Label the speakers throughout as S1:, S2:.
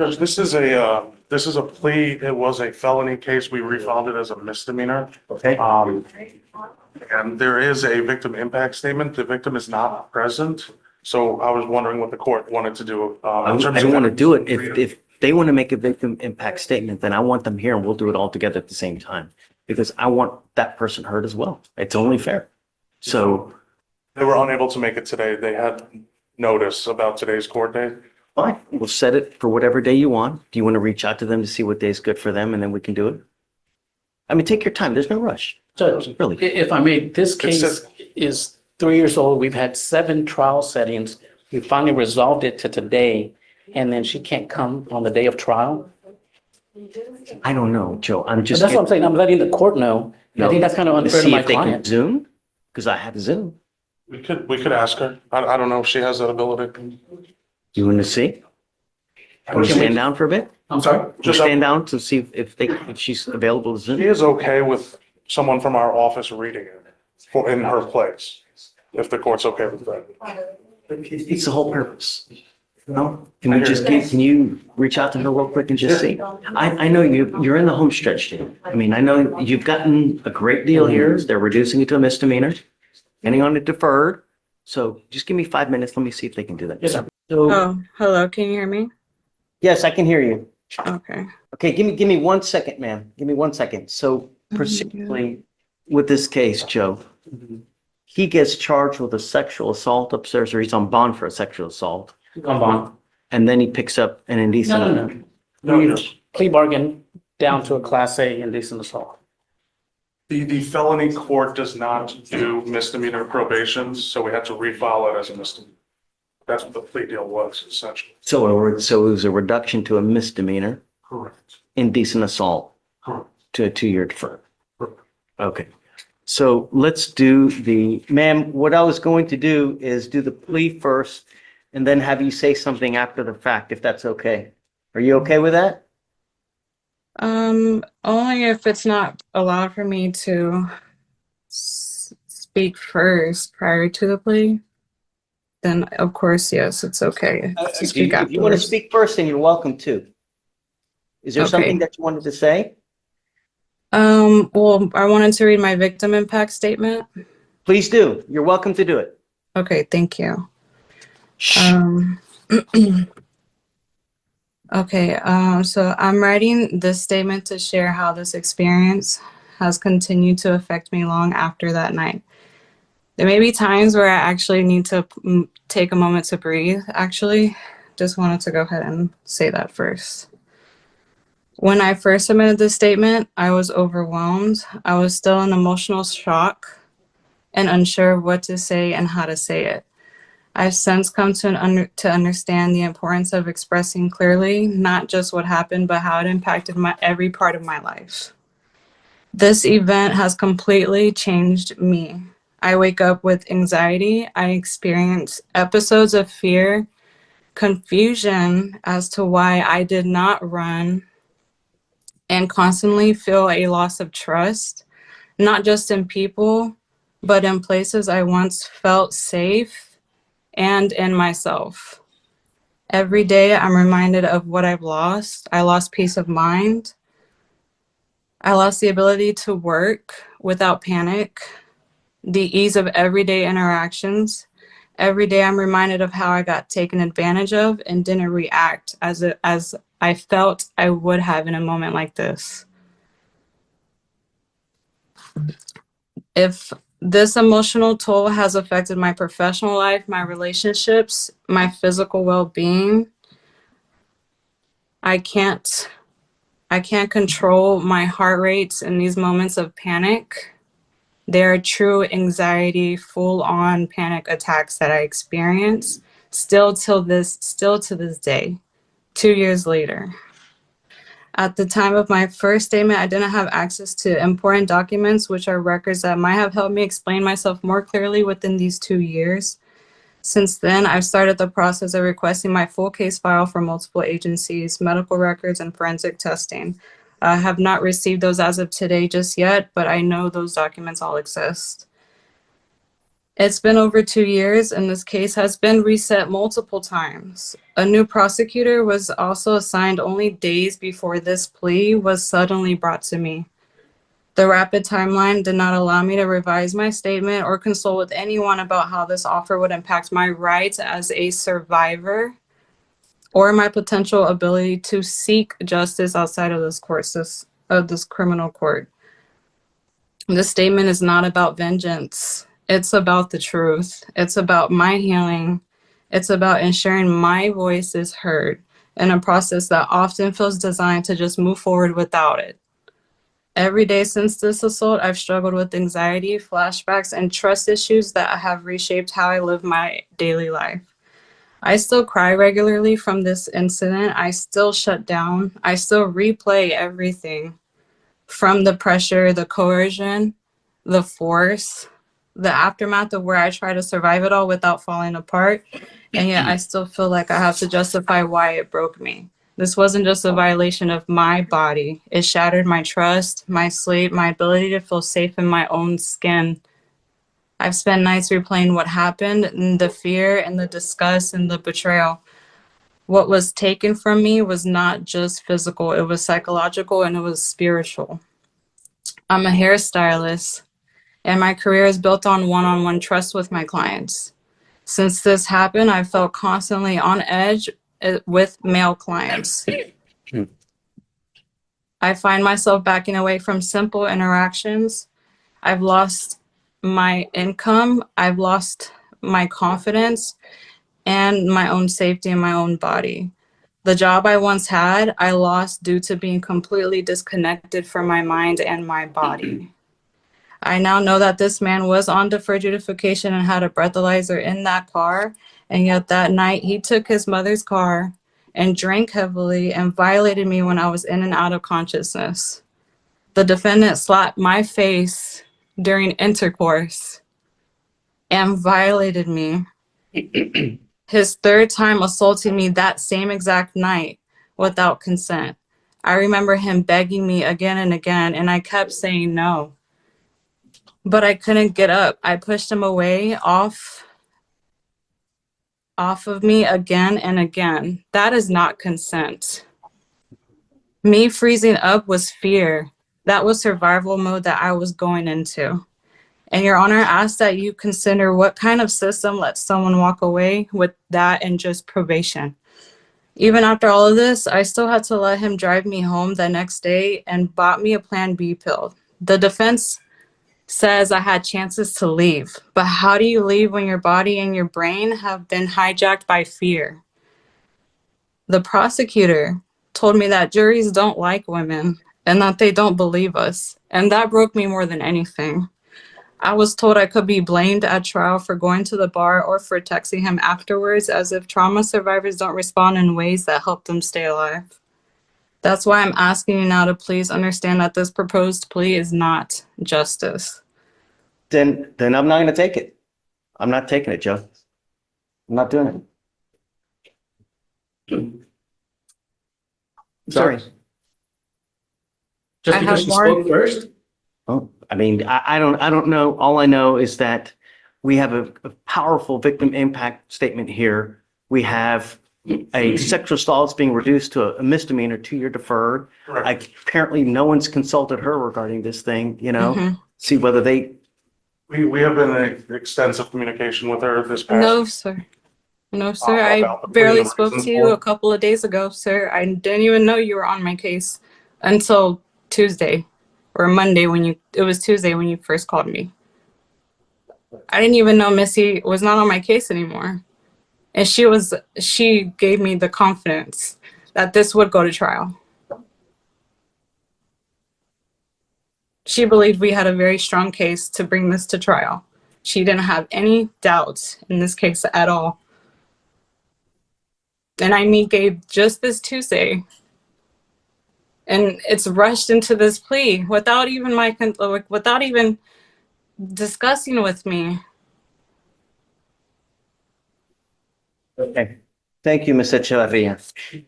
S1: Judge, this is a plea. It was a felony case. We refiled it as a misdemeanor.
S2: Okay.
S1: And there is a victim impact statement. The victim is not present. So I was wondering what the court wanted to do.
S2: I don't want to do it. If they want to make a victim impact statement, then I want them here and we'll do it all together at the same time. Because I want that person heard as well. It's only fair. So.
S1: They were unable to make it today. They had notice about today's court date.
S2: Fine, we'll set it for whatever day you want. Do you want to reach out to them to see what day is good for them and then we can do it? I mean, take your time. There's no rush.
S3: Judge,
S2: Really.
S3: if I may, this case is 3 years old. We've had 7 trial settings. We finally resolved it to today, and then she can't come on the day of trial.
S2: I don't know, Joe. I'm
S3: But
S2: just.
S3: that's what I'm saying. I'm letting the court know. I think that's kind of
S2: To
S3: unfair to
S2: see
S3: my
S2: if they can
S3: client.
S2: Zoom, because I have Zoom.
S1: We could ask her. I don't know if she has that ability.
S2: You want to see? Can we stand down for a bit?
S3: I'm sorry?
S2: Can we
S1: Just-
S2: stand down to see if she's available to
S1: She
S2: Zoom?
S1: is okay with someone from our office reading it in her place, if the court's okay with that.
S2: It's the whole purpose. No? Can you reach out to her real quick and just see? I know you're in the home stretch, Jim. I mean, I know you've gotten a great deal here. They're reducing it to a misdemeanor, ending on it deferred. So just give me 5 minutes. Let me see if they can do that.
S3: Yes, sir.
S2: So,
S4: Oh, hello. Can you hear me?
S2: yes, I can hear you.
S4: Okay.
S2: Okay, give me 1 second, ma'am. Give me 1 second. So procedurally, with this case, Joe, he gets charged with a sexual assault upstairs, or he's on bond for a sexual assault.
S3: Come on.
S2: And then he picks up an indecent.
S1: No,
S3: Plea bargain down to a Class A indecent assault.
S1: the felony court does not do misdemeanor probations, so we had to refile it as a misdemeanor. That's what the plea deal was, essentially.
S2: So it was a reduction to a misdemeanor,
S1: Correct.
S2: indecent assault,
S1: Correct.
S2: to a 2-year defer.
S1: Correct.
S2: Okay. So let's do ma'am, what I was going to do is do the plea first and then have you say something after the fact, if that's okay. Are you okay with that?
S4: Only if it's not allowed for me to speak first prior to the plea, then of course, yes, it's okay to speak
S2: If you want to
S4: afterwards.
S2: speak first, then you're welcome to. Is there
S4: Okay.
S2: something that you wanted to say?
S4: Well, I wanted to read my victim impact statement.
S2: Please do. You're welcome to do it.
S4: Okay, thank you. Okay, so I'm writing this statement to share how this experience has continued to affect me long after that night. There may be times where I actually need to take a moment to breathe, actually. Just wanted to go ahead and say that first. When I first submitted this statement, I was overwhelmed. I was still in emotional shock and unsure of what to say and how to say it. I've since come to understand the importance of expressing clearly, not just what happened, but how it impacted every part of my life. This event has completely changed me. I wake up with anxiety. I experience episodes of fear, confusion as to why I did not run, and constantly feel a loss of trust, not just in people, but in places I once felt safe and in myself. Every day I'm reminded of what I've lost. I lost peace of mind. I lost the ability to work without panic, the ease of everyday interactions. Every day I'm reminded of how I got taken advantage of and didn't react as I felt I would have in a moment like this. If this emotional toll has affected my professional life, my relationships, my physical well-being, I can't control my heart rates in these moments of panic. There are true anxiety, full-on panic attacks that I experience still to this day, 2 years later. At the time of my first statement, I didn't have access to important documents, which are records that might have helped me explain myself more clearly within these 2 years. Since then, I've started the process of requesting my full case file from multiple agencies, medical records, and forensic testing. I have not received those as of today just yet, but I know those documents all exist. It's been over 2 years, and this case has been reset multiple times. A new prosecutor was also assigned only days before this plea was suddenly brought to me. The rapid timeline did not allow me to revise my statement or consult with anyone about how this offer would impact my rights as a survivor or my potential ability to seek justice outside of this criminal court. This statement is not about vengeance. It's about the truth. It's about my healing. It's about ensuring my voice is heard in a process that often feels designed to just move forward without it. Every day since this assault, I've struggled with anxiety, flashbacks, and trust issues that have reshaped how I live my daily life. I still cry regularly from this incident. I still shut down. I still replay everything from the pressure, the coercion, the force, the aftermath of where I try to survive it all without falling apart. And yet I still feel like I have to justify why it broke me. This wasn't just a violation of my body. It shattered my trust, my sleep, my ability to feel safe in my own skin. I've spent nights replaying what happened, and the fear and the disgust and the betrayal. What was taken from me was not just physical, it was psychological and it was spiritual. I'm a hairstylist, and my career is built on one-on-one trust with my clients. Since this happened, I felt constantly on edge with male clients. I find myself backing away from simple interactions. I've lost my income. I've lost my confidence and my own safety in my own body. The job I once had, I lost due to being completely disconnected from my mind and my body. I now know that this man was on deferred adjudication and had a breathalyzer in that car, and yet that night he took his mother's car and drank heavily and violated me when I was in and out of consciousness. The defendant slapped my face during intercourse and violated me. His third time assaulting me that same exact night without consent. I remember him begging me again and again, and I kept saying no. But I couldn't get up. I pushed him away off of me again and again. That is not consent. Me freezing up was fear. That was survival mode that I was going into. And Your Honor, I ask that you consider what kind of system lets someone walk away with that and just probation. Even after all of this, I still had to let him drive me home the next day and bought me a Plan B pill. The defense says I had chances to leave, but how do you leave when your body and your brain have been hijacked by fear? The prosecutor told me that juries don't like women and that they don't believe us, and that broke me more than anything. I was told I could be blamed at trial for going to the bar or for texting him afterwards, as if trauma survivors don't respond in ways that help them stay alive. That's why I'm asking you now to please understand that this proposed plea is not justice.
S2: Then I'm not gonna take it. I'm not taking it, Joe. I'm not doing it. Sorry.
S3: Just
S4: I
S3: because
S4: have
S3: she
S4: more-
S3: spoke first?
S2: Oh, I mean, I don't know. All I know is that we have a powerful victim impact statement here. We have a sexual assault being reduced to a misdemeanor, 2-year deferred.
S1: Correct.
S2: Apparently, no one's consulted her regarding this thing,
S4: Mhm.
S2: see whether they,
S1: We have been in extensive communication with her this past.
S4: No, sir. No, sir. I
S1: About the plea
S4: barely
S1: and the
S4: spoke
S1: reasons
S4: to you
S1: for
S4: a
S1: it.
S4: couple of days ago, sir. I didn't even know you were on my case until Tuesday or Monday it was Tuesday when you first called me. I didn't even know Missy was not on my case anymore. And she gave me the confidence that this would go to trial. She believed we had a very strong case to bring this to trial. She didn't have any doubts in this case at all. And I meet Gabe just this Tuesday. And it's rushed into this plea without even without even discussing with me.
S2: okay. Thank you, Ms. Echeverria.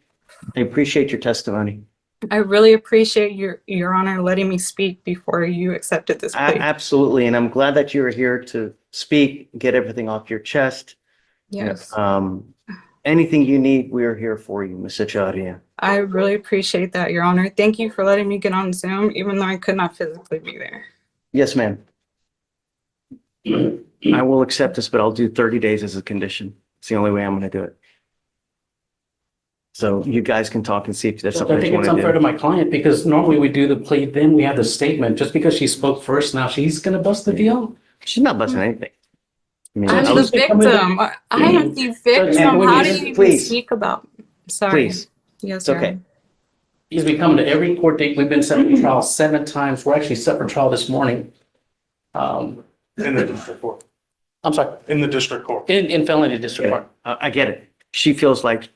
S2: I appreciate your testimony.
S4: I really appreciate your honor letting me speak before you accepted this plea.
S2: Absolutely, and I'm glad that you're here to speak, get everything off your chest.
S4: Yes,
S2: Anything you need, we're here for you, Ms. Echavarria.
S4: I really appreciate that, your honor. Thank you for letting me get on Zoom, even though I could not physically be there.
S2: Yes, ma'am. I will accept this, but I'll do 30 days as a condition. It's the only way I'm going to do it. So you guys can talk and see if there's
S3: I
S2: something that
S3: think
S2: you
S3: it's
S2: want to
S3: unfair to
S2: do.
S3: my client because normally we do the plea, then we have the statement. Just because she spoke first, now she's gonna bust the deal?
S2: She's not busting anything. I mean,
S4: I'm
S2: I
S4: the
S2: was,
S4: victim. I am the victim. How do you even
S2: Please.
S4: speak about? Sorry.
S2: please,
S4: Yes,
S2: it's
S4: your
S2: okay.
S4: honor.
S3: He's been coming to every court date. We've been set for trial 7 times. We're actually set for trial this morning.
S1: In the district court.
S3: I'm sorry,
S1: In the district court.
S3: in felony district court.
S2: I get it. She feels like,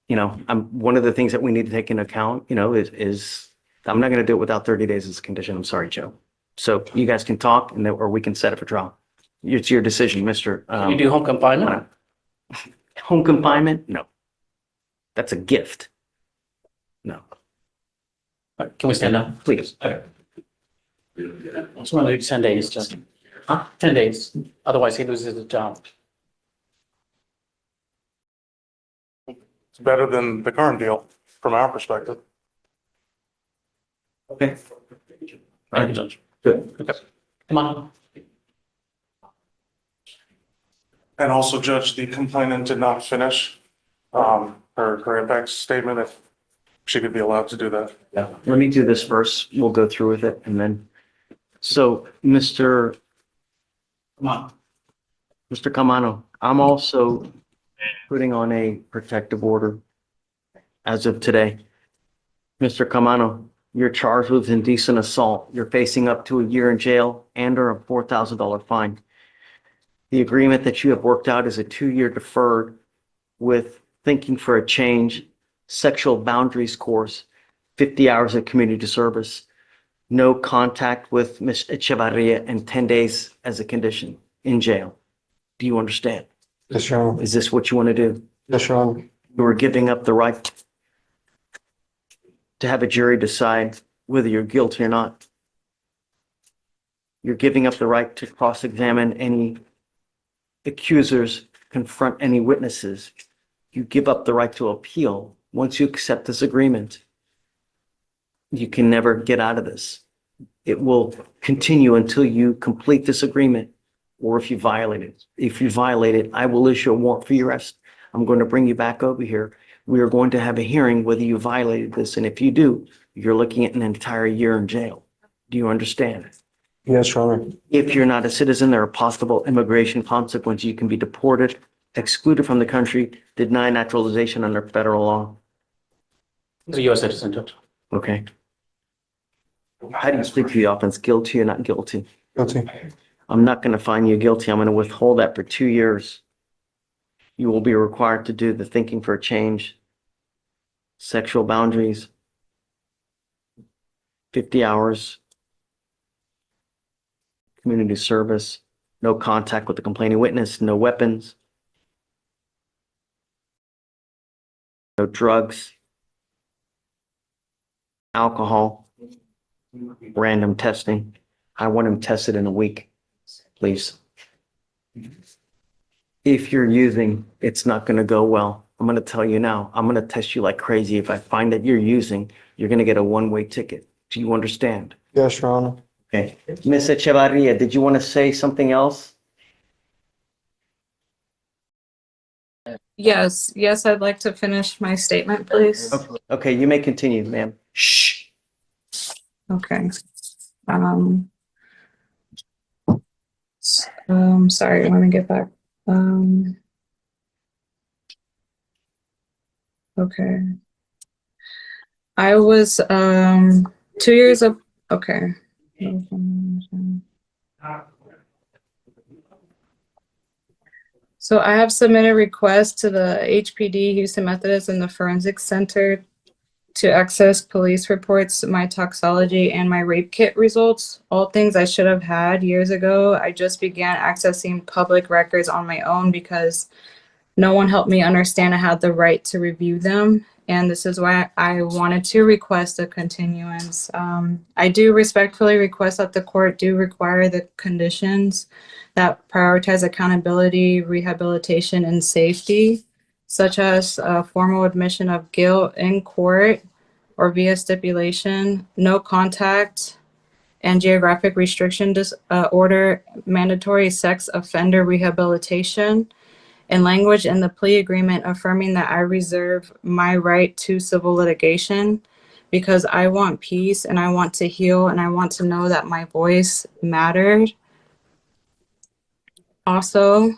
S2: one of the things that we need to take into account, is I'm not going to do it without 30 days as a condition. I'm sorry, Joe. So you guys can talk and then, or we can set it for trial. It's your decision, Mr.
S3: You do home confinement?
S2: Home confinement? No. That's a gift. No,
S3: Can we stand up?
S2: please.
S3: Okay. It's only 10 days, just, 10 days. Otherwise he loses his job.
S1: It's better than the current deal from our perspective.
S2: Okay.
S3: Thank you, Judge.
S2: Good.
S3: Okay. Come on.
S1: And also, Judge, the complainant did not finish her impact statement. If she could be allowed to do that.
S2: Yeah. Let me do this first. We'll go through with it and then. So, Mr.
S3: Come on.
S2: Mr. Camano, I'm also putting on a protective order as of today. Mr. Camano, you're charged with indecent assault. You're facing up to a year in jail and or a $4,000 fine. The agreement that you have worked out is a 2-year deferred with thinking for a change, sexual boundaries course, 50 hours of community service, no contact with Ms. Echavarria, and 10 days as a condition in jail. Do you understand?
S5: Yes, Your Honor.
S2: Is this what you want to do?
S5: Yes, Your Honor.
S2: You are giving up the right to have a jury decide whether you're guilty or not. You're giving up the right to cross-examine any accusers, confront any witnesses. You give up the right to appeal. Once you accept this agreement, you can never get out of this. It will continue until you complete this agreement or if you violate it. If you violate it, I will issue a warrant for your arrest. I'm going to bring you back over here. We are going to have a hearing whether you violated this. And if you do, you're looking at an entire year in jail. Do you understand?
S5: Yes, Your Honor.
S2: If you're not a citizen, there are possible immigration consequences. You can be deported, excluded from the country, denied naturalization under federal law.
S3: He's a U.S. citizen, Judge.
S2: Okay. How do you plead to the offense? Guilty or not guilty?
S5: Guilty.
S2: I'm not going to find you guilty. I'm going to withhold that for 2 years. You will be required to do the thinking for a change, sexual boundaries, 50 hours, community service, no contact with the complaining witness, no weapons, no drugs, alcohol, random testing. I want him tested in a week, please. If you're using, it's not going to go well. I'm going to tell you now, I'm going to test you like crazy. If I find that you're using, you're going to get a one-way ticket. Do you understand?
S5: Yes, Your Honor.
S2: Okay. Ms. Echavarria, did you want to say something else?
S4: Yes, I'd like to finish my statement, please.
S2: Okay, you may continue, ma'am. Shh.
S4: Okay. Sorry, let me get back. Okay. I was 2 years of okay. So I have submitted requests to the HPD, Houston Methodist, and the Forensic Center to access police reports, my toxology, and my rape kit results, all things I should have had years ago. I just began accessing public records on my own because no one helped me understand I had the right to review them. and this is why I wanted to request a continuance. I do respectfully request that the court do require the conditions that prioritize accountability, rehabilitation, and safety, such as formal admission of guilt in court or via stipulation, no contact, and geographic restriction order, mandatory sex offender rehabilitation, and language in the plea agreement affirming that I reserve my right to civil litigation because I want peace and I want to heal and I want to know that my voice mattered. Also,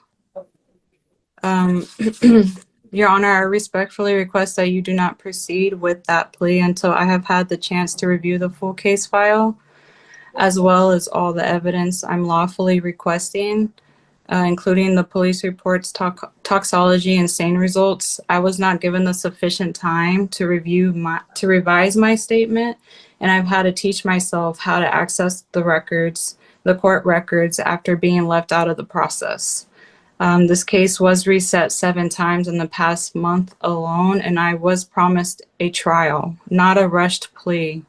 S4: Your Honor, I respectfully request that you do not proceed with that plea until I have had the chance to review the full case file, as well as all the evidence I'm lawfully requesting, including the police reports, toxology, and stain results. I was not given the sufficient time to revise my statement, and I've had to teach myself how to access the court records after being left out of the process. This case was reset 7 times in the past month alone, and I was promised a trial, not a rushed plea.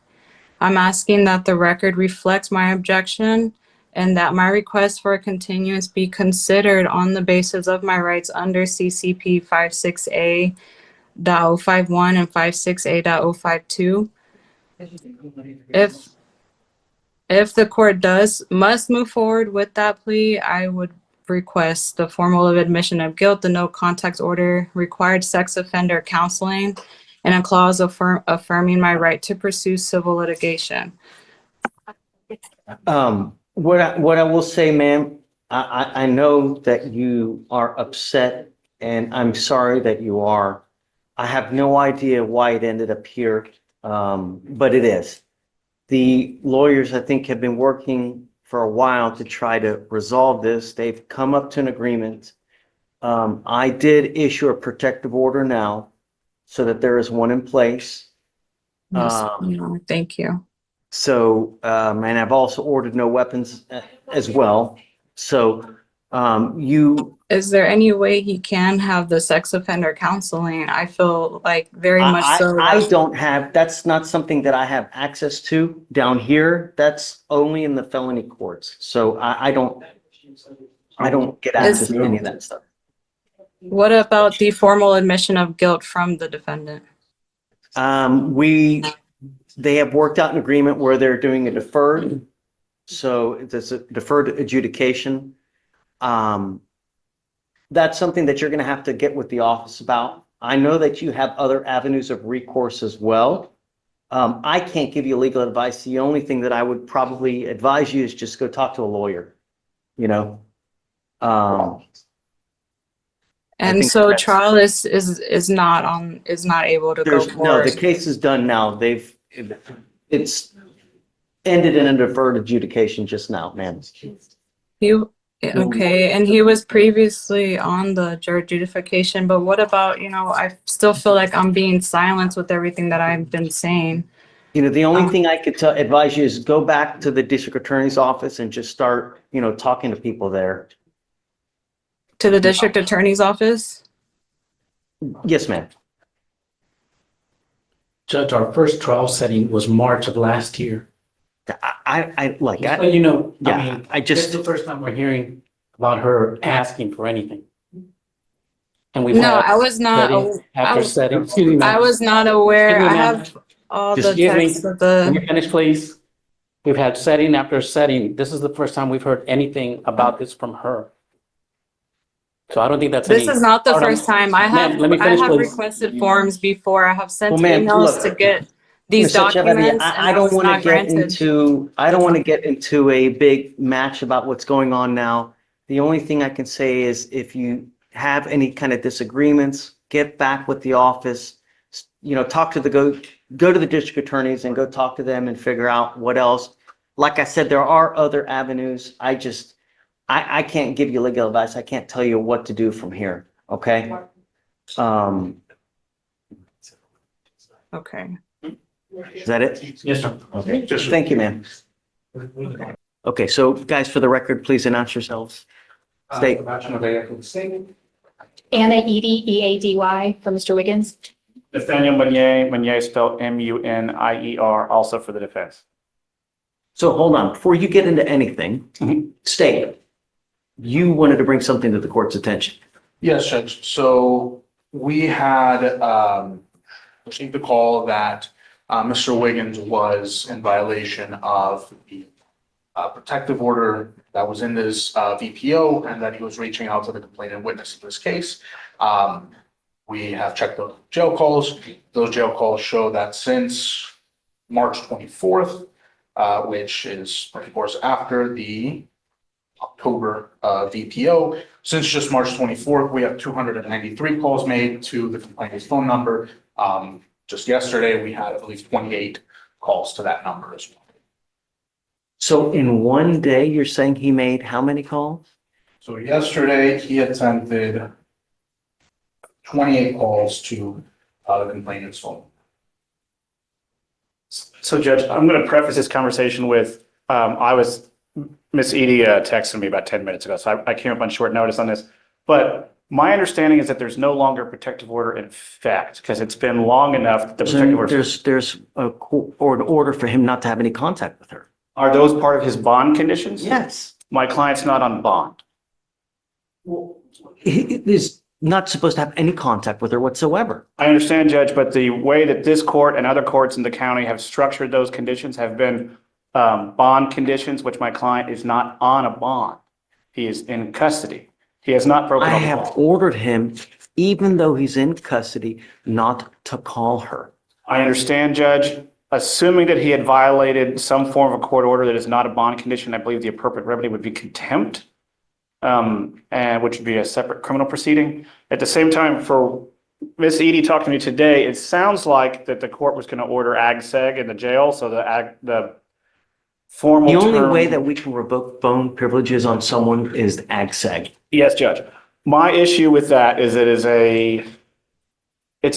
S4: I'm asking that the record reflect my objection and that my request for a continuance be considered on the basis of my rights under CCP 56A.051 and 56A.052. If the court must move forward with that plea, I would request the formal admission of guilt, the no contact order, required sex offender counseling, and a clause affirming my right to pursue civil litigation.
S2: What I will say, ma'am, I know that you are upset and I'm sorry that you are. I have no idea why it ended up here, but it is. The lawyers, I think, have been working for a while to try to resolve this. They've come up to an agreement. I did issue a protective order now so that there is one in place.
S4: Thank you.
S2: So, and I've also ordered no weapons as well. So,
S4: Is there any way he can have the sex offender counseling? I feel like very much so.
S2: I don't have, that's not something that I have access to down here. That's only in the felony courts. So I don't get access to any of that stuff.
S4: What about the formal admission of guilt from the defendant?
S2: They have worked out an agreement where they're doing a deferred. So it's a deferred adjudication. That's something that you're going to have to get with the office about. I know that you have other avenues of recourse as well. I can't give you legal advice. The only thing that I would probably advise you is just go talk to a lawyer, you know?
S4: And so trial is not able to go
S2: No,
S4: forward.
S2: the case is done now. It's ended in a deferred adjudication just now, man.
S4: Okay, and he was previously on the adjudication, but what about, I still feel like I'm being silenced with everything that I've been saying.
S2: The only thing I could advise you is go back to the district attorney's office and just start, talking to people there.
S4: To the district attorney's office?
S2: Yes, ma'am.
S3: Judge, our first trial setting was March of last year.
S2: I like that.
S3: But
S2: Yeah,
S3: this is the first time we're hearing about her asking for anything. And we've
S4: No,
S3: had
S4: I was not.
S3: setting after setting. Excuse me,
S4: I
S3: ma'am.
S4: was not aware.
S3: Excuse
S4: I
S3: me, ma'am.
S4: have all the
S3: Excuse me.
S4: texts of
S3: Can
S4: the.
S3: you finish, please? We've had setting after setting. This is the first time we've heard anything about this from her. So I don't think that's
S4: This is not the
S3: part of-
S4: first time. I
S3: Ma'am,
S4: have
S3: let me finish, please.
S4: requested forms before. I have sent
S2: Well, ma'am,
S4: emails
S2: look,
S4: to get these
S2: Mr. Chevalier,
S4: documents, and
S2: I
S4: I
S2: don't
S4: was
S2: want to
S4: not
S2: get
S4: granted.
S2: I don't want to get into a big match about what's going on now. The only thing I can say is if you have any kind of disagreements, get back with the office, talk to go to the district attorneys and go talk to them and figure out what else. Like I said, there are other avenues. I can't give you legal advice. I can't tell you what to do from here. Okay.
S4: Okay.
S2: Is that it?
S3: Yes, sir.
S2: Okay. Thank you, ma'am. Okay, so guys, for the record, please announce yourselves. State.
S6: Anna Eady, EADY, for Mr. Wiggins. Nathaniel Meunier, Meunier spelled Munier, also for the defense.
S2: So hold on, before you get into anything, state, you wanted to bring something to the court's attention.
S1: Yes, Judge. So we had received the call that Mr. Wiggins was in violation of the protective order that was in this VPO, and that he was reaching out to the complainant witness in this case. We have checked the jail calls. Those jail calls show that since March 24th, which is, of course, after the October VPO, since just March 24th, we have 293 calls made to the complainant's phone number. Just yesterday, we had, I believe, 28 calls to that number as well.
S2: So in one day, you're saying he made how many calls?
S1: So yesterday, he attempted 28 calls to the complainant's phone.
S6: So Judge, I'm going to preface this conversation with, Miss Edie texted me about 10 minutes ago, so I came up on short notice on this. But my understanding is that there's no longer a protective order in effect because it's been long enough. That the protective order.
S2: There's a order for him not to have any contact with her.
S6: Are those part of his bond conditions?
S2: Yes.
S6: My client's not on bond.
S2: He is not supposed to have any contact with her whatsoever.
S6: I understand, Judge, but the way that this court and other courts in the county have structured those conditions have been bond conditions, which my client is not on a bond. He is in custody. He has not broken
S2: I
S6: all the
S2: have
S6: law.
S2: ordered him, even though he's in custody, not to call her.
S6: I understand, Judge. Assuming that he had violated some form of a court order that is not a bond condition, I believe the appropriate remedy would be contempt, and which would be a separate criminal proceeding. At the same time, for Miss Edie talking to me today, it sounds like that the court was going to order ag-seg in the jail, so the formal
S2: The only
S6: term-
S2: way that we can revoke bone privileges on someone is ag-seg.
S6: Yes, Judge. My issue with that is it's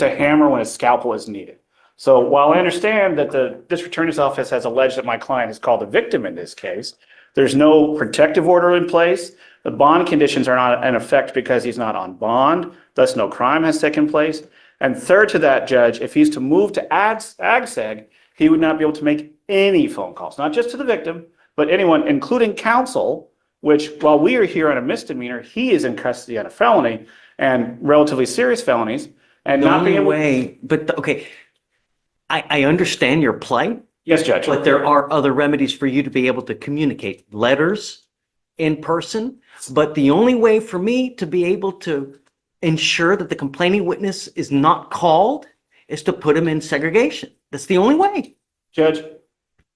S6: a hammer when a scalpel is needed. So while I understand that the district attorney's office has alleged that my client is called a victim in this case, there's no protective order in place. The bond conditions are not in effect because he's not on bond, thus no crime has taken place. And third to that, Judge, if he's to move to ag-seg, he would not be able to make any phone calls, not just to the victim, but anyone, including counsel, which while we are here on a misdemeanor, he is in custody on a felony and relatively serious felonies, and
S2: The
S6: not
S2: only
S6: being able.
S2: way, okay, I understand your plight,
S6: Yes, Judge.
S2: but there are other remedies for you to be able to communicate. Letters, in person, but the only way for me to be able to ensure that the complaining witness is not called is to put him in segregation. That's the only way.
S6: Judge,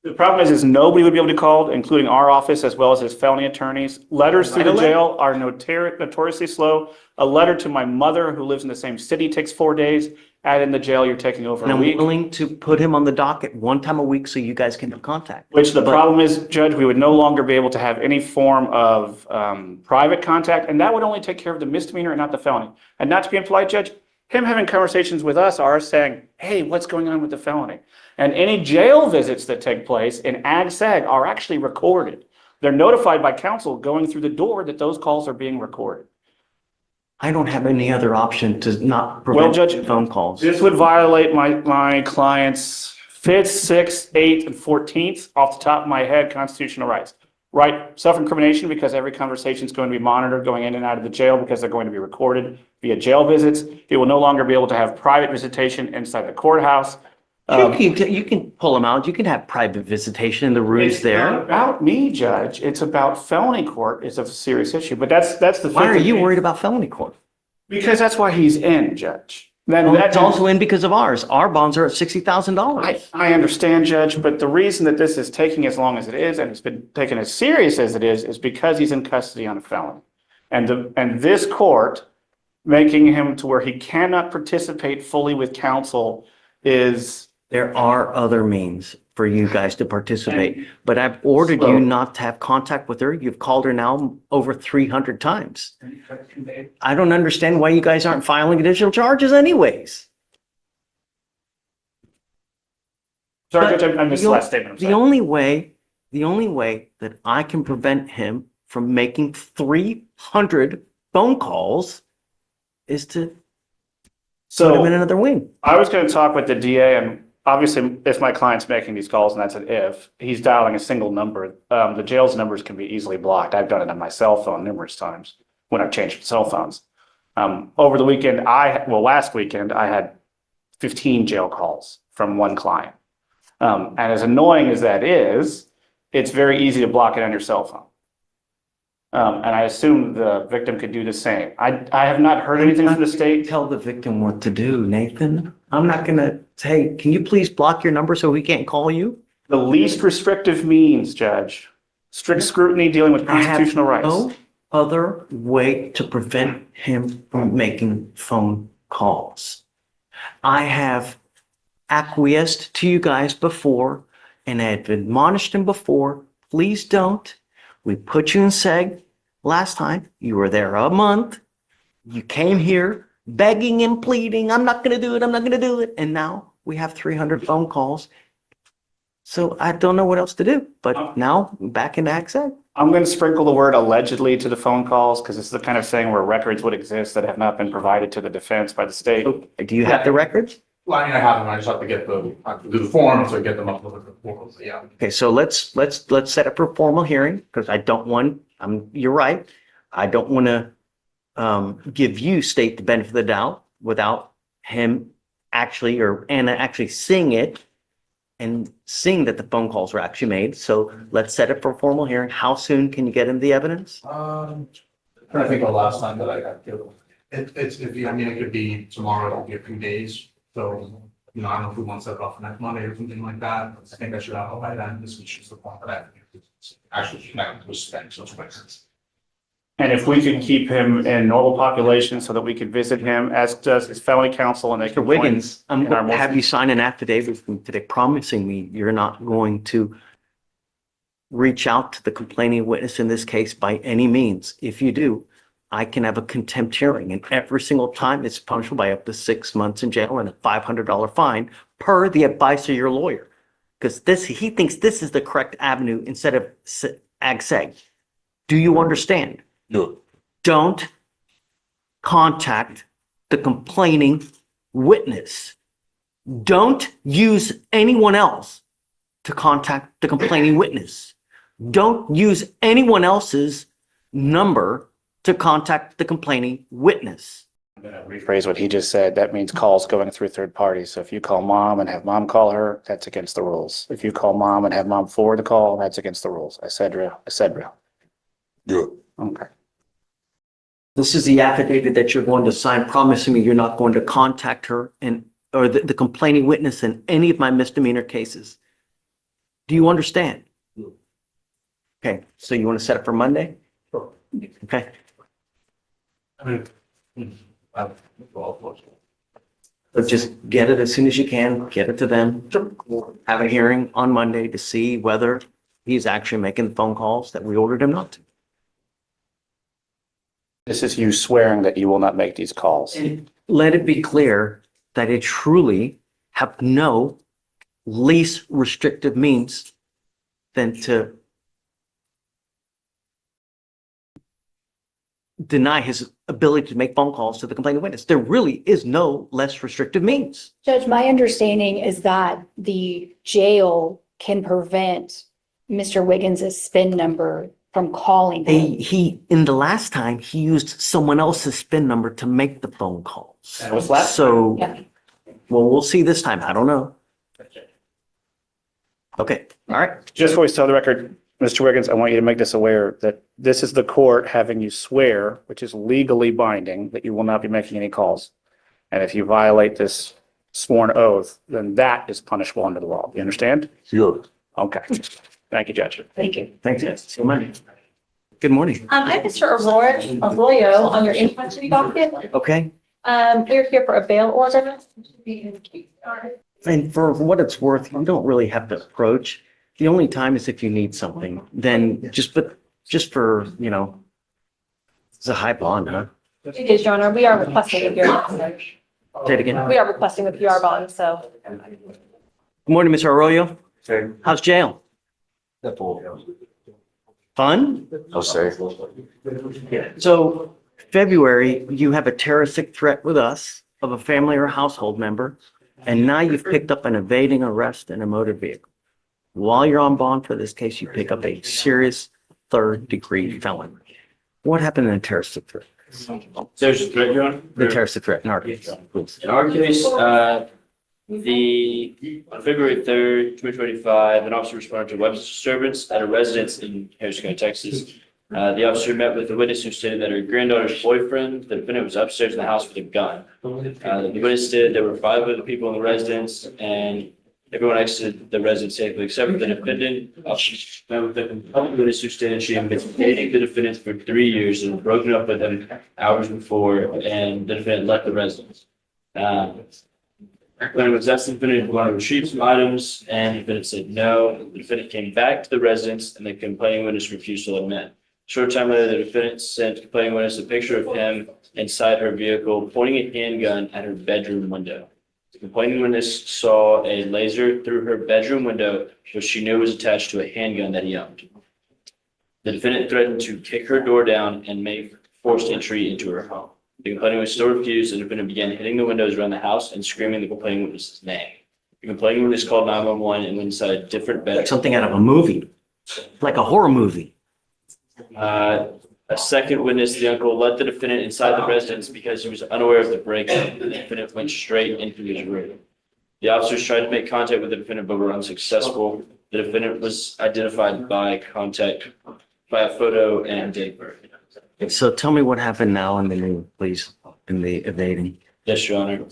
S6: the problem is nobody would be able to call, including our office as well as his felony attorneys. Letters through the jail are notoriously slow. A letter to my mother who lives in the same city takes 4 days. Add in the jail, you're taking over
S2: And
S6: a
S2: I'm
S6: week.
S2: willing to put him on the docket one time a week so you guys can have contact.
S6: Which the
S2: But-
S6: problem is, Judge, we would no longer be able to have any form of private contact, and that would only take care of the misdemeanor and not the felony. And not to be impolite, Judge, him having conversations with us are saying, hey, what's going on with the felony? And any jail visits that take place in ag-seg are actually recorded. They're notified by counsel going through the door that those calls are being recorded.
S2: I don't have any other option to not
S6: Well,
S2: prevent
S6: Judge,
S2: phone calls.
S6: This would violate my client's 5th, 6th, 8th, and 14th off the top of my head constitutional rights. Right, self-incrimination because every conversation is going to be monitored going in and out of the jail because they're going to be recorded via jail visits. He will no longer be able to have private visitation inside the courthouse.
S2: You can pull him out. You can have private visitation in the rooms
S6: It's not
S2: there.
S6: about me, Judge. It's about felony court is a serious issue, but that's the.
S2: Why are
S6: fifth
S2: you
S6: thing.
S2: worried about felony court?
S6: Because that's why he's in, Judge. Then
S2: Well,
S6: that-
S2: it's also in because of ours. Our bonds are at $60,000.
S6: I understand, Judge, but the reason that this is taking as long as it is, and it's been taken as serious as it is because he's in custody on a felony. And this court making him to where he cannot participate fully with counsel is.
S2: There are other means for you guys to participate, but I've ordered
S6: So-
S2: you not to have contact with her. You've called her now over 300 times. I don't understand why you guys aren't filing additional charges anyways.
S6: Sorry,
S2: But
S6: Judge, I missed the last statement. I'm
S2: The
S6: sorry.
S2: only way that I can prevent him from making 300 phone calls is to put him in
S6: So
S2: another wing.
S6: I was going to talk with the DA, and obviously if my client's making these calls, and that's an if, he's dialing a single number, the jail's numbers can be easily blocked. I've done it on my cell phone numerous times when I've changed cell phones. Over the weekend, last weekend, I had 15 jail calls from one client. And as annoying as that is, it's very easy to block it on your cell phone. And I assume the victim could do the same. I have not heard anything from the state.
S2: Tell the victim what to do, Nathan. I'm not gonna say, can you please block your number so we can't call you?
S6: The least restrictive means, Judge, strict scrutiny dealing with constitutional
S2: I have
S6: rights.
S2: no other way to prevent him from making phone calls. I have acquiesced to you guys before and I have admonished him before, please don't. We put you in seg last time. You were there a month. You came here begging and pleading, I'm not going to do it, I'm not going to do it. And now we have 300 phone calls. So I don't know what else to do, but now we're back into ACSEG.
S6: I'm going to sprinkle the word allegedly to the phone calls because it's the kind of thing where records would exist that have not been provided to the defense by the state.
S2: Do you have the records?
S1: Well, I mean, I have them, I just have to get I have to do the form to get them up with the portal, yeah.
S2: Okay, so let's set up a formal hearing because I don't want, you're right. I don't want to give you state the benefit of the doubt without him actually or Anna actually seeing it and seeing that the phone calls were actually made. So let's set up for a formal hearing. How soon can you get him the evidence?
S1: Trying to think of the last time that I got killed. I mean, it could be tomorrow, it'll be a few days. So, I don't know if we want to set it off for next Monday or something like that. I think I should have it by then. This is just the point that I actually connect with spend so quick.
S6: And if we could keep him in normal population so that we could visit him, as does his felony counsel, and they
S2: Mr.
S6: can.
S2: Wiggins, I'm
S6: in our
S2: going to have
S6: motion.
S2: you sign an affidavit from today promising me you're not going to reach out to the complaining witness in this case by any means. If you do, I can have a contempt hearing, and every single time it's punishable by up to 6 months in jail and a $500 fine per the advice of your lawyer. Because he thinks this is the correct avenue instead of AGSEG. Do you understand?
S5: No.
S2: Don't contact the complaining witness. Don't use anyone else to contact the complaining witness. Don't use anyone else's number to contact the complaining witness.
S6: I'm going to rephrase what he just said. That means calls going through third parties. So if you call mom and have mom call her, that's against the rules. If you call mom and have mom forward the call, that's against the rules, et cetera, et cetera.
S5: Good.
S6: Okay.
S2: This is the affidavit that you're going to sign promising me you're not going to contact her or the complaining witness in any of my misdemeanor cases. Do you understand? Okay, so you want to set it for Monday? Okay. So just get it as soon as you can, get it to them. Have a hearing on Monday to see whether he's actually making the phone calls that we ordered him not to.
S6: This is you swearing that you will not make these calls.
S2: And let it be clear that it truly have no least restrictive means than to deny his ability to make phone calls to the complaining witness. There really is no less restrictive means.
S7: Judge, my understanding is that the jail can prevent Mr. Wiggins' SPIN number from calling him.
S2: In the last time, he used someone else's SPIN number to make the phone calls.
S6: That was last
S2: So,
S7: Yeah.
S2: well, we'll see this time. I don't know. Okay, all right.
S6: Just always tell the record, Mr. Wiggins, I want you to make this aware that this is the court having you swear, which is legally binding, that you will not be making any calls. And if you violate this sworn oath, then that is punishable under the law. You understand?
S5: Good.
S6: Okay. Thank you, Judge.
S7: Thank you.
S2: Thanks, yes. See you Monday. Good morning.
S8: I'm Mr. Arroyo on your in-custody docket.
S2: Okay.
S8: We're here for a bail order.
S2: And for what it's worth, you don't really have to approach. The only time is if you need something, then just for, it's a high bond, huh?
S8: It is, Your Honor. We are requesting a PR.
S2: Say it again.
S8: We are requesting a PR bond, so.
S2: Good morning, Mr. Arroyo. How's jail? Fun?
S5: I'll say.
S2: So February, you have a terroristic threat with us of a family or household member, and now you've picked up an evading arrest in a motor vehicle. While you're on bond for this case, you pick up a serious third-degree felony. What happened in the terrorist threat?
S9: There's a threat, Your Honor?
S2: The terrorist threat in our case, please.
S9: In our case, on February 3rd, 2025, an officer responded to a weapons disturbance at a residence in Harris County, Texas. The officer met with the witness who stated that her granddaughter's boyfriend, the defendant, was upstairs in the house with a gun. The witness stated there were 5 other people in the residence and everyone exited the residence safely except for the defendant. Officer met with the witness who stated she had been dating the defendant for 3 years and broken up with him hours before, and the defendant left the residence. When it was asked the defendant if he wanted to retrieve some items, and the defendant said no. The defendant came back to the residence and the complaining witness refused to let him in. Short time later, the defendant sent the complaining witness a picture of him inside her vehicle pointing a handgun at her bedroom window. The complaining witness saw a laser through her bedroom window, which she knew was attached to a handgun that he owned. The defendant threatened to kick her door down and make forced entry into her home. The complaining witness still refused, and the defendant began hitting the windows around the house and screaming the complaining witness's name. The complaining witness called 911 and went inside a different bedroom.
S2: Like something out of a movie, like a horror movie.
S9: A second witness, the uncle, let the defendant inside the residence because he was unaware of the break-in. The defendant went straight into his room. The officers tried to make contact with the defendant but were unsuccessful. The defendant was identified by a photo and date of birth.
S2: So tell me what happened now in the new, please, in the evading.
S9: Yes, Your Honor.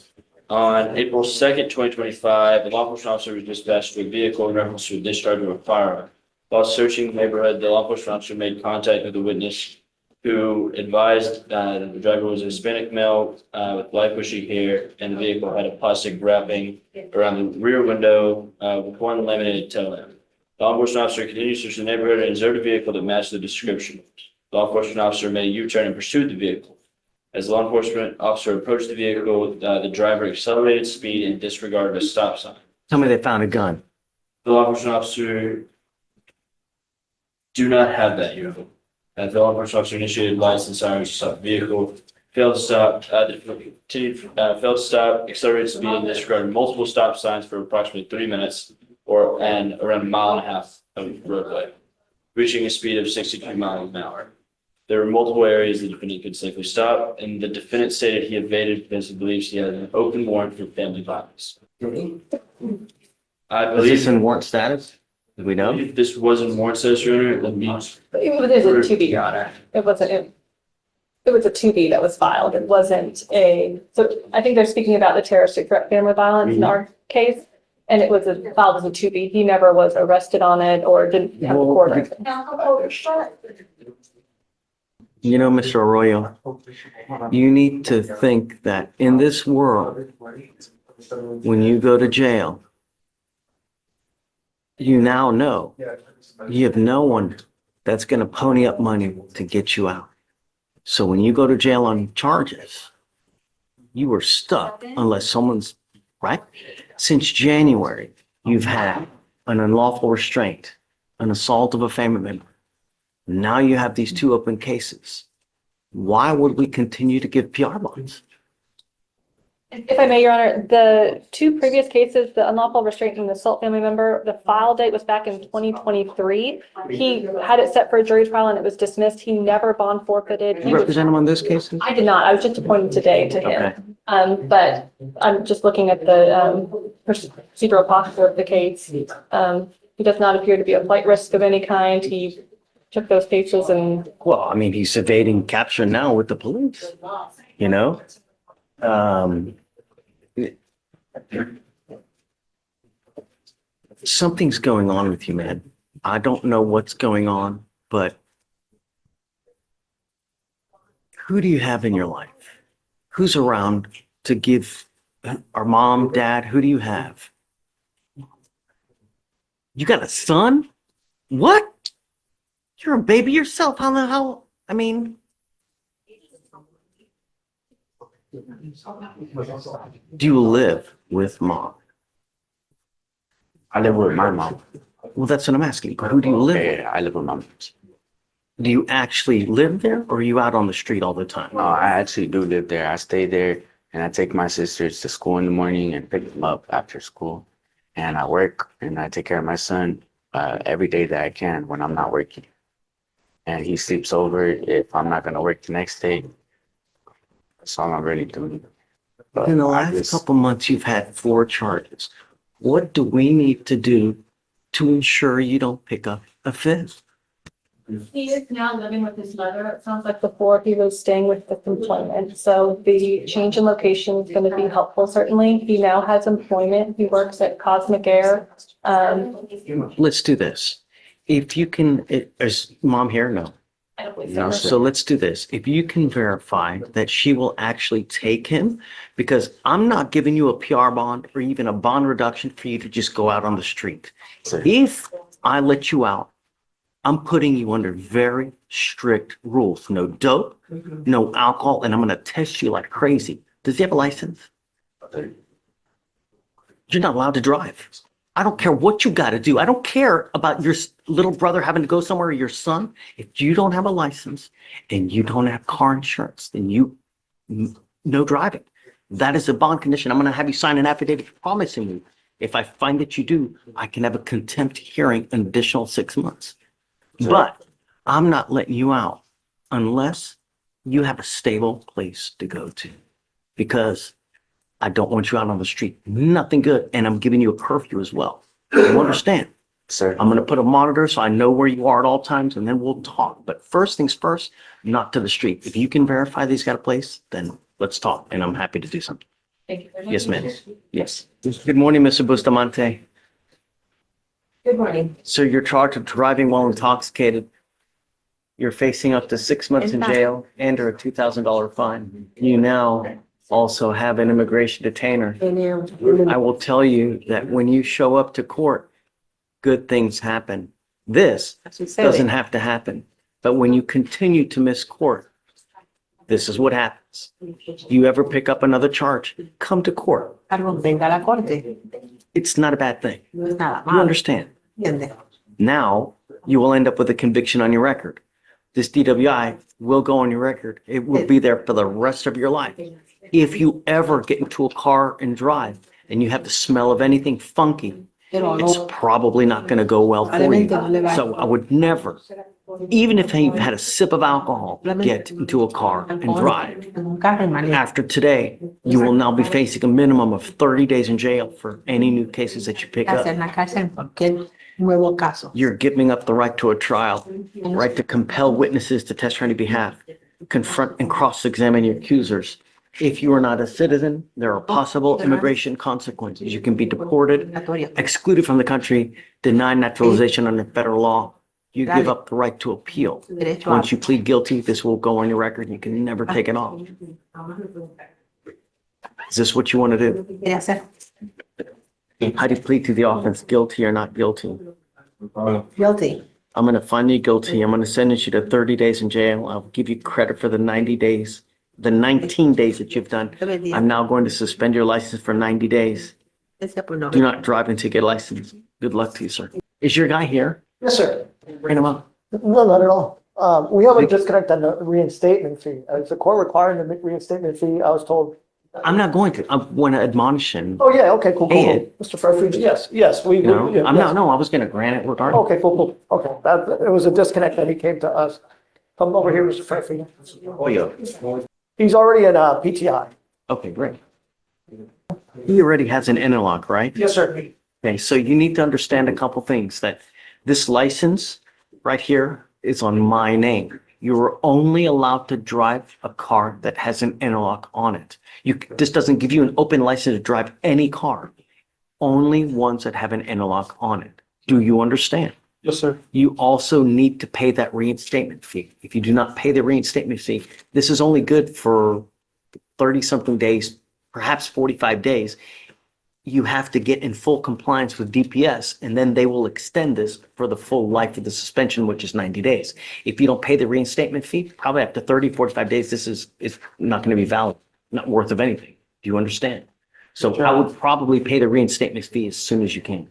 S9: On April 2nd, 2025, a law enforcement officer was dispatched to a vehicle in reference to a discharge of a firearm. While searching the neighborhood, the law enforcement officer made contact with the witness who advised that the driver was a Hispanic male with light bushy hair, and the vehicle had a plastic wrapping around the rear window with one laminated tail lamp. The law enforcement officer continued to search the neighborhood and observed a vehicle that matched the description. The law enforcement officer made a U-turn and pursued the vehicle. As the law enforcement officer approached the vehicle, the driver accelerated speed and disregarded a stop sign.
S2: Tell me they found a gun.
S9: The law enforcement officer do not have that, Your Honor. The law enforcement officer initiated lights and sirens to stop the vehicle, failed to stop, failed to stop, accelerated speed, and disregarded multiple stop signs for approximately 3 minutes and around 1.5 miles of roadway, reaching a speed of 62 miles an hour. There were multiple areas the defendant could safely stop, and the defendant stated he evaded because he believes he had an open warrant for family violence. I
S2: Was this
S9: believe
S2: in warrant status? Do we know?
S9: this wasn't warrant status, Your Honor. Let me
S8: It was a 2B, Your Honor. It wasn't, it was a 2B that was filed. It wasn't so I think they're speaking about the terroristic threat family violence in our case. And it was filed as a 2B. He never was arrested on it or didn't have the court record.
S2: You know, Mr. Arroyo, you need to think that in this world, when you go to jail, you now know you have no one that's going to pony up money to get you out. So when you go to jail on charges, you are stuck unless someone's right. Since January, you've had an unlawful restraint, an assault of a family member. Now you have these 2 open cases. Why would we continue to give PR bonds?
S8: If I may, Your Honor, the 2 previous cases, the unlawful restraint and the assault family member, the file date was back in 2023. He had it set for a jury trial and it was dismissed. He never bond forfeited.
S2: You represent him on this case?
S8: I did not. I was just appointed today to him. But I'm just looking at the procedural posture of the case. He does not appear to be a flight risk of any kind. He took those cases and.
S2: Well, I mean, he's evading capture now with the police, you know? Something's going on with you, man. I don't know what's going on, but who do you have in your life? Who's around to give our mom, dad? Who do you have? You got a son? What? You're a baby yourself. How the hell? I mean, do you live with mom?
S10: I live with my mom.
S2: Well, that's what I'm asking. Who do you live with?
S10: I live with mom.
S2: Do you actually live there or are you out on the street all the time?
S10: No, I actually do live there. I stay there and I take my sisters to school in the morning and pick them up after school. And I work and I take care of my son every day that I can when I'm not working. And he sleeps over if I'm not going to work the next day. That's all I'm really doing. But
S2: In the
S10: I
S2: last
S10: just-
S2: couple months, you've had 4 charges. What do we need to do to ensure you don't pick up a 5th?
S8: He is now living with his mother. It sounds like before he was staying with the employment. So the change in location is going to be helpful, certainly. He now has employment. He works at Cosmic Air.
S2: Let's do this. If you can, is mom here? No.
S8: I don't believe
S10: No,
S8: so.
S2: So let's do this. If you can verify that she will actually take him, because I'm not giving you a PR bond or even a bond reduction for you to just go out on the street.
S10: Sir.
S2: If I let you out, I'm putting you under very strict rules. No dope, no alcohol, and I'm going to test you like crazy. Does he have a license? You're not allowed to drive. I don't care what you got to do. I don't care about your little brother having to go somewhere or your son. If you don't have a license and you don't have car insurance, then no driving. That is a bond condition. I'm going to have you sign an affidavit promising me. If I find that you do, I can have a contempt hearing an additional 6 months. But I'm not letting you out unless you have a stable place to go to, because I don't want you out on the street. Nothing good. And I'm giving you a curfew as well. You understand?
S10: Sir.
S2: I'm going to put a monitor so I know where you are at all times, and then we'll talk. But first things first, not to the street. If you can verify that he's got a place, then let's talk. And I'm happy to do something.
S8: Thank you very much.
S2: Yes, ma'am. Yes. Good morning, Mr. Bustamante.
S8: Good morning.
S2: So you're charged with driving while intoxicated. You're facing up to 6 months in jail and or a $2,000 fine. You now also have an immigration detainer. I will tell you that when you show up to court, good things happen. This doesn't have to happen. But when you continue to miss court, this is what happens. You ever pick up another charge, come to court.
S11: Venga a la corte.
S2: It's not a bad thing.
S11: No es nada
S2: You
S11: malo.
S2: understand?
S11: ¿Entiendes?
S2: Now you will end up with a conviction on your record. This DWI will go on your record. It will be there for the rest of your life. If you ever get into a car and drive and you have the smell of anything funky, it's probably not going to go well for you. So I would never, even if you've had a sip of alcohol, get into a car and drive.
S11: En un carro y manejo.
S2: After today, you will now be facing a minimum of 30 days in jail for any new cases that you pick
S11: Hacer
S2: up.
S11: en la cárcel cualquier nuevo caso.
S2: You're giving up the right to a trial, right to compel witnesses to testify on your behalf, confront and cross-examine your accusers. If you are not a citizen, there are possible immigration consequences. You can be deported, excluded from the country, denied naturalization under federal law. You give up the right to appeal. Once you plead guilty, this will go on your record. You can never take it off. Is this what you want to do?
S11: Quiere hacer
S2: How do you plead to the offense, guilty or not guilty?
S11: guilty.
S2: I'm going to find you guilty. I'm going to sentence you to 30 days in jail. I'll give you credit for the 90 days, the 19 days that you've done. I'm now going to suspend your license for 90 days.
S11: Ese pues no.
S2: Do not drive until you get a license. Good luck to you, sir. Is your guy here?
S12: Yes, sir.
S2: Bring him up.
S12: No, not at all. We have a disconnect on the reinstatement fee. Is the court requiring the reinstatement fee? I was told.
S2: I'm not going to. I want to admonish him.
S12: Oh, yeah, okay, cool, cool,
S2: Ed.
S12: cool. Mr. Fairfield, yes, yes, we.
S2: No,
S12: yeah,
S2: I'm
S12: yes.
S2: not. No, I was going to grant it regardless.
S12: Okay, cool, cool. Okay, that, it was a disconnect that he came to us. Come over here, Mr. Fairfield.
S2: Oh, yeah.
S12: He's already in PTI.
S2: Okay, great. He already has an interlock, right?
S12: Yes, sir.
S2: Okay, so you need to understand a couple things, that this license right here is on my name. You are only allowed to drive a car that has an interlock on it. This doesn't give you an open license to drive any car, only ones that have an interlock on it. Do you understand?
S12: Yes, sir.
S2: You also need to pay that reinstatement fee. If you do not pay the reinstatement fee, this is only good for 30-something days, perhaps 45 days. You have to get in full compliance with DPS, and then they will extend this for the full life of the suspension, which is 90 days. If you don't pay the reinstatement fee, probably after 30, 45 days, this is not going to be valid, not worth of anything. Do you understand? So I would probably pay the reinstatement fee as soon as you can.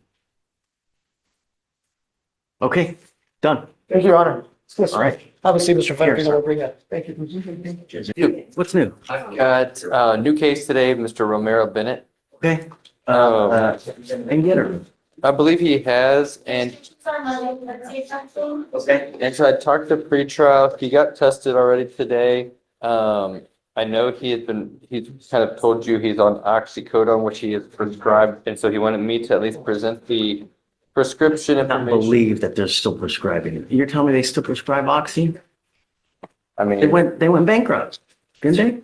S2: Okay, done.
S12: Thank you, Your Honor. Yes,
S2: All right.
S12: obviously, Mr.
S2: Here,
S12: Fenner
S2: sir.
S12: will bring that. Thank you.
S2: What's new?
S13: I've got a new case today, Mr. Romero Bennett.
S2: Okay. And get her.
S13: I believe he has, and
S2: Okay.
S13: and so I talked to pretrial. He got tested already today. I know he's kind of told you he's on oxycodone, which he is prescribed, and so he wanted me to at least present the prescription
S2: I cannot
S13: information.
S2: believe that they're still prescribing it. You're telling me they still prescribe Oxy?
S13: I
S2: They
S13: mean,
S2: went bankrupt, didn't they?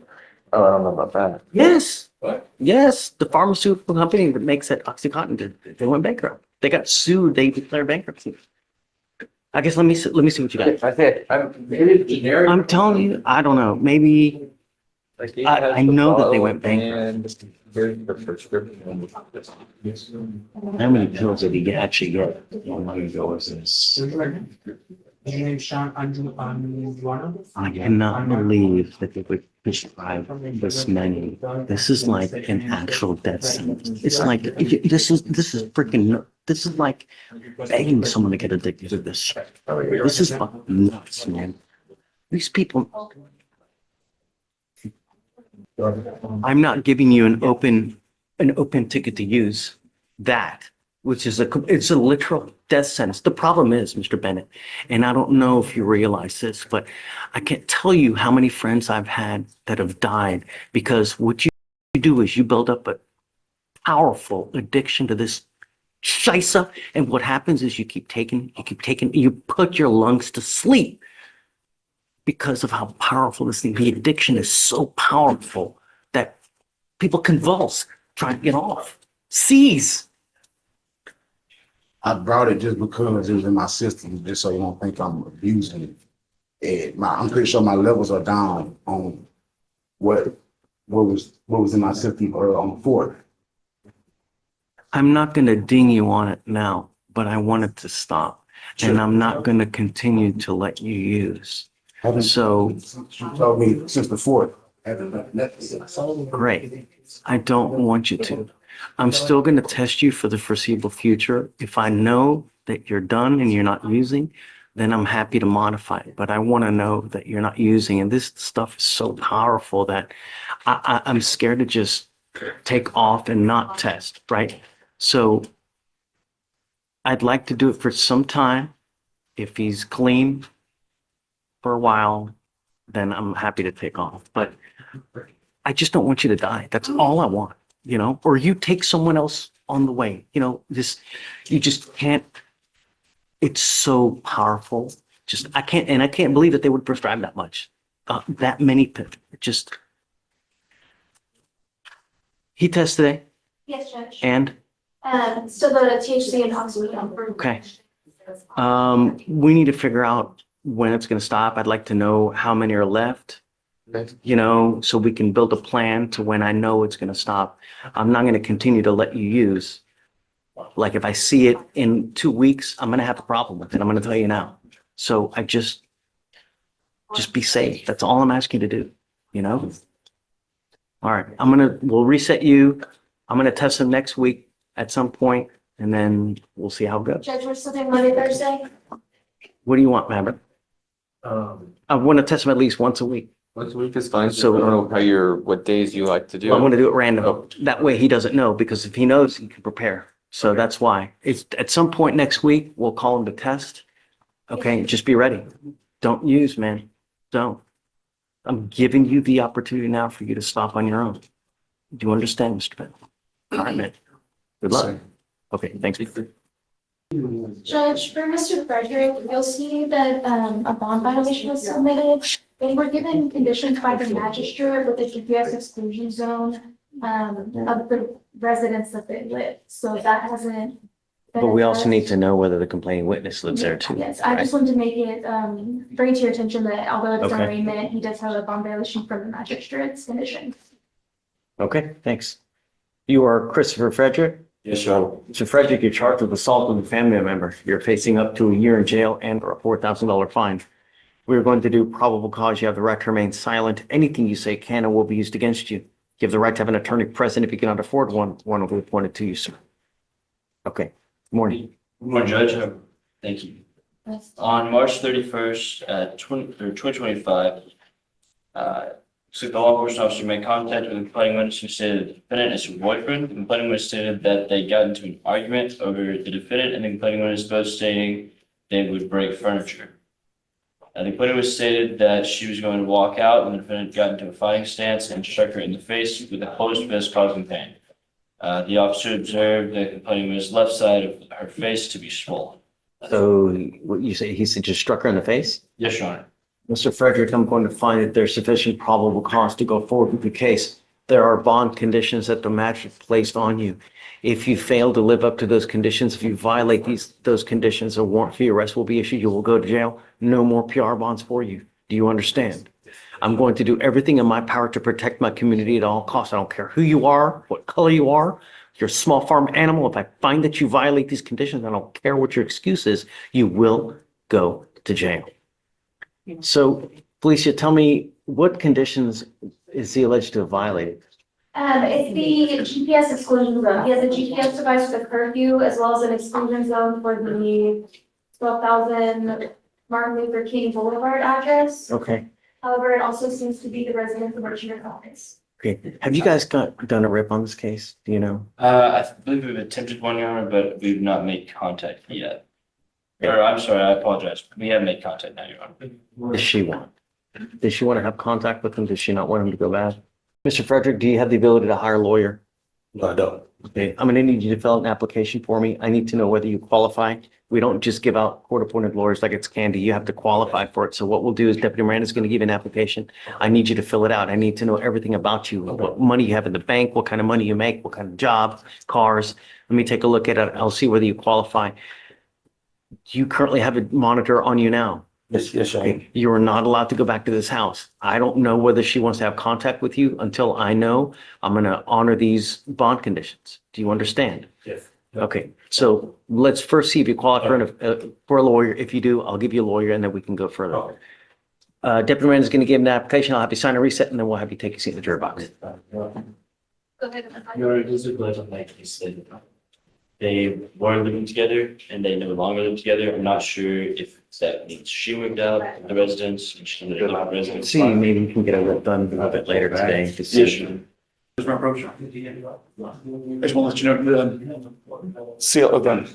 S13: oh, I don't know about that.
S2: Yes.
S13: What?
S2: Yes, the pharmaceutical company that makes that OxyContin, they went bankrupt. They got sued. They declared bankruptcy. I guess let me see what you got.
S13: I think maybe generic.
S2: I'm telling you, I don't know. Maybe
S13: Like he
S2: I
S13: has the
S2: know that they
S13: bottle
S2: went bankrupt.
S13: and here's the prescription.
S2: How many pills did he actually get? How long ago was this? I cannot believe that they would prescribe this many. This is like an actual death sentence. It's like, this is freaking, this is like begging someone to get addicted to this shit. This is fucking nuts, man. These people. I'm not giving you an open ticket to use that, which is it's a literal death sentence. The problem is, Mr. Bennett, and I don't know if you realize this, but I can't tell you how many friends I've had that have died because what you do is you build up a powerful addiction to this scheisse, and what happens is you keep taking, you put your lungs to sleep because of how powerful this thing. The addiction is so powerful that people convulse trying to get off. Seize.
S14: I brought it just because it was in my system, just so you don't think I'm abusing it. I'm pretty sure my levels are down on what was in my system on the 4th.
S2: I'm not going to ding you on it now, but I want it to stop. And I'm not going to continue to let you use. So
S14: You told me since the 4th. Haven't done nothing.
S2: great. I don't want you to. I'm still going to test you for the foreseeable future. If I know that you're done and you're not using, then I'm happy to modify it. But I want to know that you're not using. And this stuff is so powerful that I'm scared to just take off and not test, right? So I'd like to do it for some time. If he's clean for a while, then I'm happy to take off. But I just don't want you to die. That's all I want, you know, or you take someone else on the way, you know, you just can't, it's so powerful. I can't believe that they would prescribe that much, that many, he tests today
S15: Yes, Judge.
S2: and,
S15: So the THC and oxycodone.
S2: okay. We need to figure out when it's going to stop. I'd like to know how many are left, you know, so we can build a plan to when I know it's going to stop. I'm not going to continue to let you use. Like if I see it in 2 weeks, I'm going to have a problem with it. I'm going to tell you now. So I just be safe. That's all I'm asking you to do, you know? All right. We'll reset you. I'm going to test them next week at some point, and then we'll see how it goes.
S15: Judge, we're still doing Monday, Thursday?
S2: What do you want, Maverick? I want to test them at least once a week.
S13: Once a week is fine. So I don't know what days you like to do.
S2: Well, I'm going to do it random. That way he doesn't know, because if he knows, he can prepare. So that's why. It's at some point next week, we'll call him to test. Okay, just be ready. Don't use, man. Don't. I'm giving you the opportunity now for you to stop on your own. Do you understand, Mr. Bennett? All right, man. Good luck. Okay, thanks.
S15: Judge, for Mr. Frederick, you'll see that a bond violation was submitted. They were given conditions by the magistrate with the GPS exclusion zone of the residence that they live. So that hasn't.
S2: But we also need to know whether the complaining witness lives there too.
S15: Yes, I just wanted to make it, bring to your attention that although it's an
S2: Okay.
S15: arraignment, he does have a bond violation from the magistrate's condition.
S2: Okay, thanks. You are Christopher Frederick?
S9: Yes, sir.
S2: Mr. Frederick, you're charged with assault on a family member. You're facing up to a year in jail and or a $4,000 fine. We're going to do probable cause. You have the right to remain silent. Anything you say can and will be used against you. You have the right to have an attorney present if you cannot afford one. One will be appointed to you, sir. Okay, morning.
S9: Good morning, Judge. Thank you. On March 31st, 2025, so the law enforcement officer made contact with the complaining witness who stated the defendant is her boyfriend. The complaining witness stated that they got into an argument over the defendant and the complaining witness both stating they would break furniture. The complaining witness stated that she was going to walk out and the defendant got into a fighting stance and struck her in the face with a closed fist causing pain. The officer observed the complaining witness' left side of her face to be swollen.
S2: So what you say, he said just struck her in the face?
S9: Yes, Your Honor.
S2: Mr. Frederick, I'm going to find that there's sufficient probable cause to go forward with the case. There are bond conditions that the magistrate placed on you. If you fail to live up to those conditions, if you violate those conditions, a warrant for your arrest will be issued. You will go to jail. No more PR bonds for you. Do you understand? I'm going to do everything in my power to protect my community at all costs. I don't care who you are, what color you are. You're a small farm animal. If I find that you violate these conditions, I don't care what your excuse is, you will go to jail. So, Felicia, tell me, what conditions is he alleged to have violated?
S15: It's the GPS exclusion zone. He has a GPS device with a curfew as well as an exclusion zone for the 12,000 Martin Luther King Boulevard address.
S2: Okay.
S15: However, it also seems to be the residence of Virginia Commons.
S2: Okay. Have you guys done a rip on this case? Do you know?
S9: I believe we've attempted one, Your Honor, but we've not made contact yet. Or I'm sorry, I apologize. We have made contact now, Your Honor.
S2: What does she want? Does she want to have contact with him? Does she not want him to go back? Mr. Frederick, do you have the ability to hire a lawyer?
S5: No, I don't.
S2: Okay, I'm gonna need you to fill out an application for me. I need to know whether you qualify. We don't just give out court-appointed lawyers like it's candy. You have to qualify for it. So what we'll do is Deputy Miranda's gonna give you an application. I need you to fill it out. I need to know everything about you, what money you have in the bank, what kind of money you make, what kind of job, cars. Let me take a look at it. I'll see whether you qualify. Do you currently have a monitor on you now?
S5: Yes, Your Honor.
S2: Okay, you are not allowed to go back to this house. I don't know whether she wants to have contact with you until I know. I'm going to honor these bond conditions. Do you understand?
S5: Yes.
S2: Okay, so let's first see if you qualify for a lawyer. If you do, I'll give you a lawyer and then we can go further. Deputy Miranda is going to give an application. I'll have you sign a reset and then we'll have you take a seat in the jury box.
S15: Go ahead.
S9: Your Honor, this is like you said. They were living together and they no longer live together. I'm not sure if that means she moved out of the residence and she's in a different residence.
S2: See, maybe we can get it done a little bit later today. to see.
S9: Yes, Your Honor.
S1: Here's my approach. I just want to let you know, the seal of the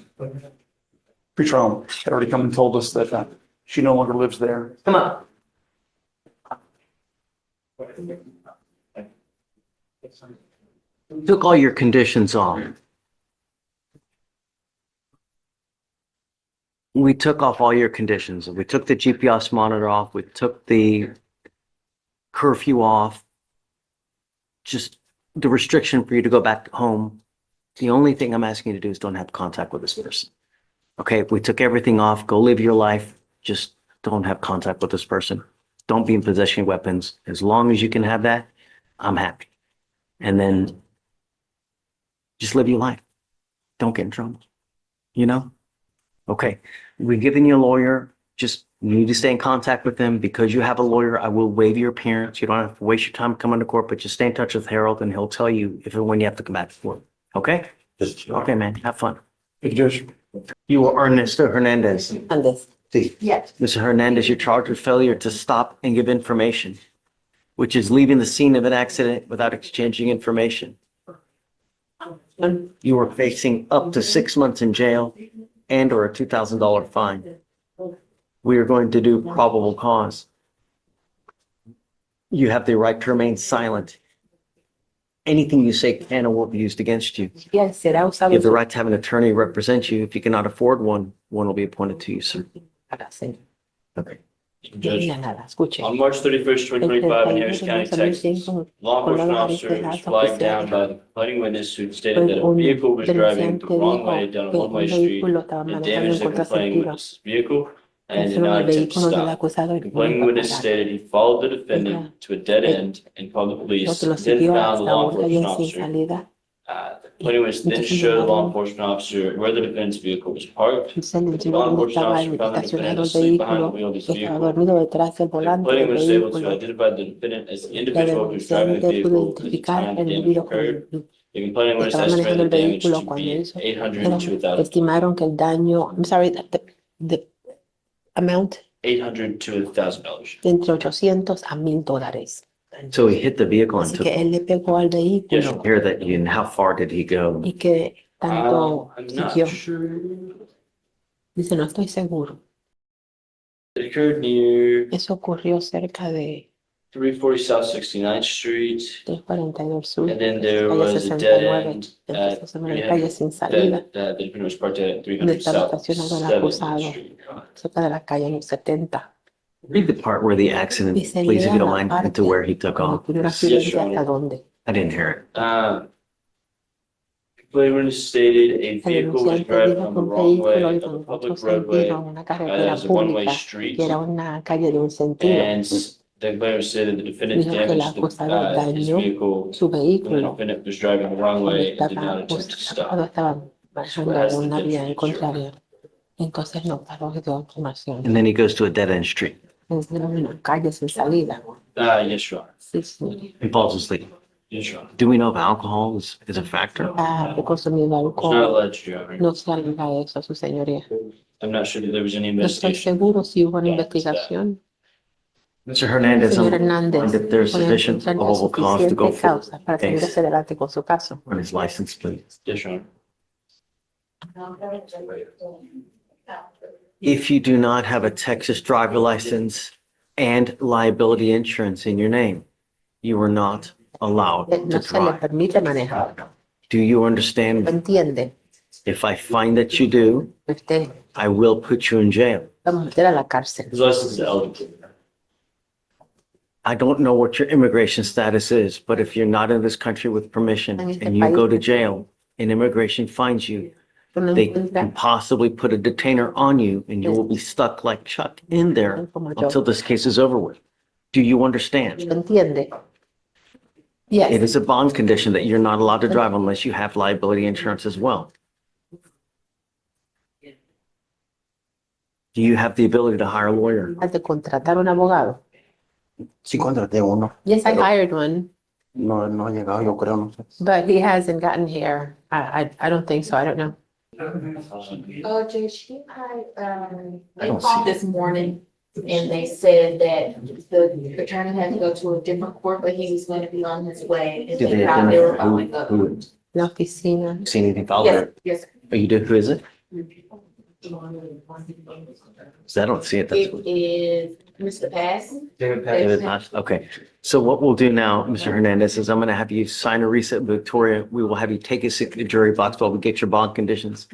S1: pretrial had already come and told us that she no longer lives there.
S2: Come on. Took all your conditions off. We took off all your conditions. We took the GPS monitor off. We took the curfew off. Just the restriction for you to go back home. The only thing I'm asking you to do is don't have contact with this person. Okay, we took everything off. Go live your life. Just don't have contact with this person. Don't be in possession of weapons. As long as you can have that, I'm happy. And then just live your life. Don't get in trouble. You know? Okay, we're giving you a lawyer. Just you need to stay in contact with them. Because you have a lawyer, I will waive your appearance. You don't have to waste your time coming to court, but just stay in touch with Harold and he'll tell you if and when you have to come back to court. Okay?
S5: Yes, Your Honor.
S2: Okay, man. Have fun.
S1: Thank you, Judge.
S2: You are Ernesto Hernandez.
S11: Andes.
S2: See,
S11: Yes.
S2: Mr. Hernandez, you're charged with failure to stop and give information, which is leaving the scene of an accident without exchanging information. You are facing up to 6 months in jail and or a $2,000 fine. We are going to do probable cause. You have the right to remain silent. Anything you say can or will be used against you.
S11: Yes, será
S2: You
S11: usado.
S2: have the right to have an attorney represent you. If you cannot afford one, one will be appointed to you, sir.
S11: Para hacer.
S2: Okay.
S11: No
S9: Judge,
S11: diga nada, escuche.
S9: on March 31st, 2025, in Harris County, Texas,
S11: 2005,
S9: law enforcement officer was flagged down by the complaining witness who stated that a vehicle was driving the wrong way down a one-way street and damaged the complaining witness's vehicle and did not attempt to stop. The complaining witness stated he followed the defendant to a dead end and called the police,
S11: lo
S9: then
S11: siguió
S9: found the
S11: hasta
S9: law
S11: una calle
S9: enforcement
S11: sin
S9: officer.
S11: salida.
S9: The complaining witness then showed the law enforcement officer where the defendant's vehicle was parked.
S11: Se le
S9: The
S11: enseñó
S9: law
S11: dónde
S9: enforcement
S11: estaba
S9: officer found the defendant
S11: estacionado el
S9: asleep behind the
S11: vehículo,
S9: wheel of his
S11: que estaba
S9: vehicle.
S11: dormido detrás del
S9: The
S11: volante
S9: complaining
S11: del
S9: was able to
S11: vehículo.
S9: identify the defendant as the
S11: La
S9: individual who was driving the
S11: denunciante pudo
S9: vehicle at the
S11: identificar
S9: time the
S11: el
S9: damage
S11: individuo
S9: occurred.
S11: que
S9: The complaining witness
S11: estaba manejando
S9: estimated
S11: el
S9: the damage
S11: vehículo
S9: to
S11: cuando
S9: be
S11: hizo.
S9: $800 to $1,000.
S11: Estimaron que el daño, I'm sorry, the amount
S9: $800 to $1,000.
S11: de entre 800 a $1,000.
S2: So he hit the vehicle and
S11: Así
S2: took
S11: que él le pegó al vehículo
S2: here that you, and how far did he go?
S11: y que tanto
S9: I'm not
S11: siguió.
S9: sure.
S11: Dice, no estoy seguro.
S9: It occurred near
S11: Eso ocurrió cerca de
S9: 340 South 69th Street.
S11: 342 Sur,
S9: And then there
S11: calle
S9: was a dead
S11: 69,
S9: end
S11: entonces
S9: at
S11: una calle sin salida,
S9: the defendant was parked at
S11: donde
S9: 300
S11: estaba
S9: South
S11: estacionado el
S9: 7th
S11: acusado,
S9: Street.
S11: cerca de la calle 70.
S2: Read the part where the accident,
S11: Dice,
S2: please, if you
S11: lea
S2: don't
S11: la
S2: mind,
S11: parte
S2: into where he took
S11: cuando
S2: off.
S11: ocurrió el
S9: Yes,
S11: accidente
S9: Your Honor.
S11: hasta dónde.
S2: I didn't hear it.
S9: Complainant stated a
S11: El
S9: vehicle was
S11: denunciante
S9: driving
S11: dijo
S9: on
S11: que
S9: the
S11: un
S9: wrong way
S11: vehículo
S9: of
S11: iba
S9: a
S11: en
S9: public
S11: otro
S9: roadway
S11: sentido, en una carretera
S9: as a one-way
S11: pública,
S9: street.
S11: que era una calle de un sentido.
S9: And the complainant stated the defendant
S11: Dijo que el
S9: damaged
S11: acusador
S9: his
S11: dañó
S9: vehicle
S11: su
S9: when the
S11: vehículo
S9: defendant was driving the wrong
S11: cuando
S9: way and did not
S11: estaba,
S9: attempt to stop.
S11: estaba manejando
S9: Has
S11: en
S9: the
S11: una vía en
S9: difference, Your Honor.
S11: contraria. Entonces no paró de información.
S2: And then he goes to a dead end street
S11: Es una calle sin salida.
S9: Yes, Your Honor.
S11: Sí, sí.
S2: and falls asleep.
S9: Yes, Your Honor.
S2: Do we know if alcohol is a factor?
S11: Ha consumido
S9: It's not
S11: alcohol.
S9: alleged, Your Honor.
S11: No se alega eso, su señoría.
S9: I'm not sure that there was any
S11: No estoy
S9: investigation.
S11: seguro si hubo una
S9: Yeah,
S11: investigación.
S2: Mr. Hernandez,
S11: Señor
S2: I'm
S11: Hernández,
S2: wondering if there's
S11: puede
S2: sufficient
S11: encontrar la
S2: probable cause to go
S11: suficiente
S2: forward
S11: causa para seguir
S2: case
S11: hacia adelante con su caso.
S2: on his license, please.
S9: Yes, Your Honor.
S2: If you do not have a Texas driver license and liability insurance in your name, you are not allowed to
S11: No se le
S2: drive.
S11: permite manejar.
S2: Do you
S11: ¿Lo
S2: understand?
S11: entiende?
S2: If I find that you do,
S11: Usted
S2: I will put you in jail.
S11: va a meter a la cárcel.
S9: His license is eligible.
S2: I don't know what your immigration status is, but if you're not in this country with permission and you go to jail and immigration finds you,
S11: No
S2: they can
S11: encuentra
S2: possibly put a detainer on you and you will be stuck like Chuck in there
S11: como yo.
S2: until this case is over with. Do you understand?
S11: ¿Lo entiende?
S2: It
S11: Yes.
S2: is a bond condition that you're not allowed to drive unless you have liability insurance as well. Do you have the ability to hire a lawyer?
S11: Has de contratar un abogado.
S14: Sí contraté uno.
S11: Yes, I hired one,
S14: No, no ha llegado, yo creo, no sé.
S11: but he hasn't gotten here. I don't think so. I don't know.
S15: Oh, Judge,
S2: I
S15: they
S2: don't
S15: called
S2: see
S15: this morning and they said that the attorney had to go to a different court, but he was going to be on his way. And
S2: Did
S15: they
S2: they
S15: found they were
S2: identify
S15: following up.
S2: who,
S11: La oficina.
S2: see anything filed
S15: Yes,
S2: there?
S15: yes.
S2: Oh, you do? Who is it? 'Cause I don't see it. That's
S15: It is Mr. Pass.
S2: David Pass. Okay. So what we'll do now, Mr. Hernandez, is I'm going to have you sign a receipt, Victoria. We will have you take a seat in the jury box while we get your bond conditions.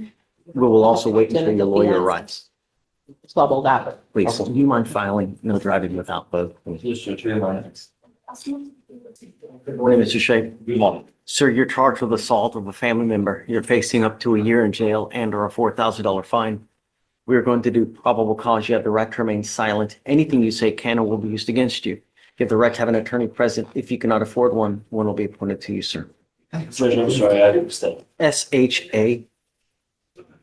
S2: We will also wait until your lawyer arrives.
S11: Su abogado.
S2: Please, do you mind filing no driving without both?
S9: Yes, Judge. Good morning.
S2: Good morning, Mr. Shea.
S9: Good morning.
S2: Sir, you're charged with assault of a family member. You're facing up to a year in jail and or a $4,000 fine. We are going to do probable cause. You have the right to remain silent. Anything you say can or will be used against you. You have the right to have an attorney present. If you cannot afford one, one will be appointed to you, sir.
S9: Judge, I'm sorry, I didn't step.
S2: SHA.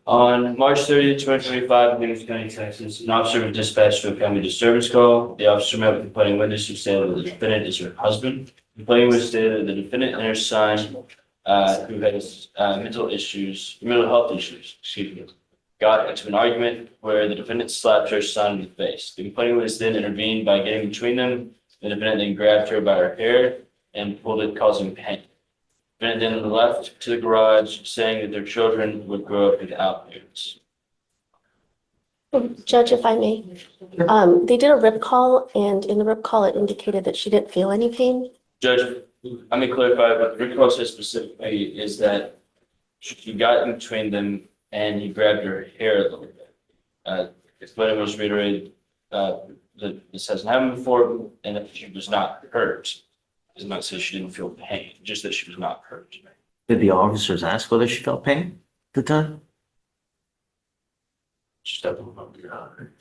S9: On March 30th, 2025, in Williams County, Texas, an officer was dispatched to a family disturbance call. The officer met with the complaining witness who stated that the defendant is her husband. The complaining witness stated that the defendant and her son, who has mental health issues, got into an argument where the defendant slapped her son in the face. The complaining witness then intervened by getting between them. The defendant then grabbed her by her hair and pulled it, causing pain. The defendant then left to the garage, saying that their children would grow up without parents.
S16: Judge, if I may, they did a rip call, and in the rip call, it indicated that she didn't feel any pain.
S9: Judge, let me clarify, what the recall says specifically is that she got in between them and he grabbed her hair a little bit. The complainant was reiterated that this hasn't happened before and that she was not hurt. Does not say she didn't feel pain, just that she was not hurt.
S2: Did the officers ask whether she felt pain at the time?
S9: Just have to remember.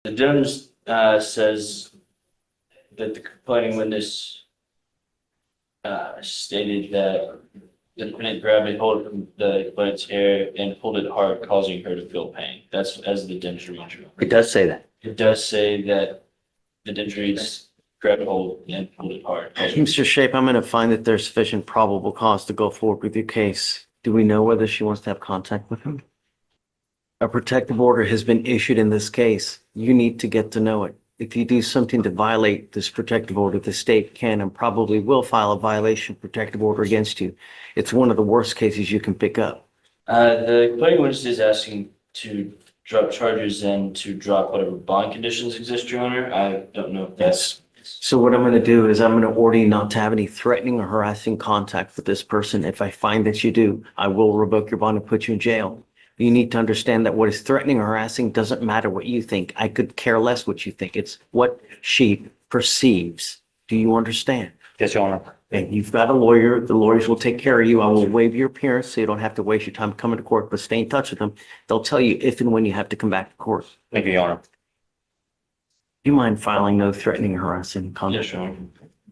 S9: The Jones says that the complaining witness stated that the defendant grabbed a hold of the complainant's hair and pulled it hard, causing her to feel pain. That's as the injury.
S2: It does say that.
S9: It does say that the injuries grabbed a hold and pulled it hard.
S2: Mr. Shape, I'm going to find that there's sufficient probable cause to go forward with your case. Do we know whether she wants to have contact with him? A protective order has been issued in this case. You need to get to know it. If you do something to violate this protective order, the state can and probably will file a violation protective order against you. It's one of the worst cases you can pick up.
S9: The complaining witness is asking to drop charges and to drop whatever bond conditions exist, Your Honor. I don't know if that's.
S2: So what I'm going to do is I'm going to order you not to have any threatening or harassing contact with this person. If I find that you do, I will revoke your bond and put you in jail. You need to understand that what is threatening or harassing doesn't matter what you think. I could care less what you think. It's what she perceives. Do you understand?
S6: Yes, Your Honor.
S2: And you've got a lawyer. The lawyers will take care of you. I will waive your appearance so you don't have to waste your time coming to court, but stay in touch with them. They'll tell you if and when you have to come back to court.
S6: Thank you, Your Honor.
S2: Do you mind filing no threatening or harassing conduct?
S9: Yes, Your Honor.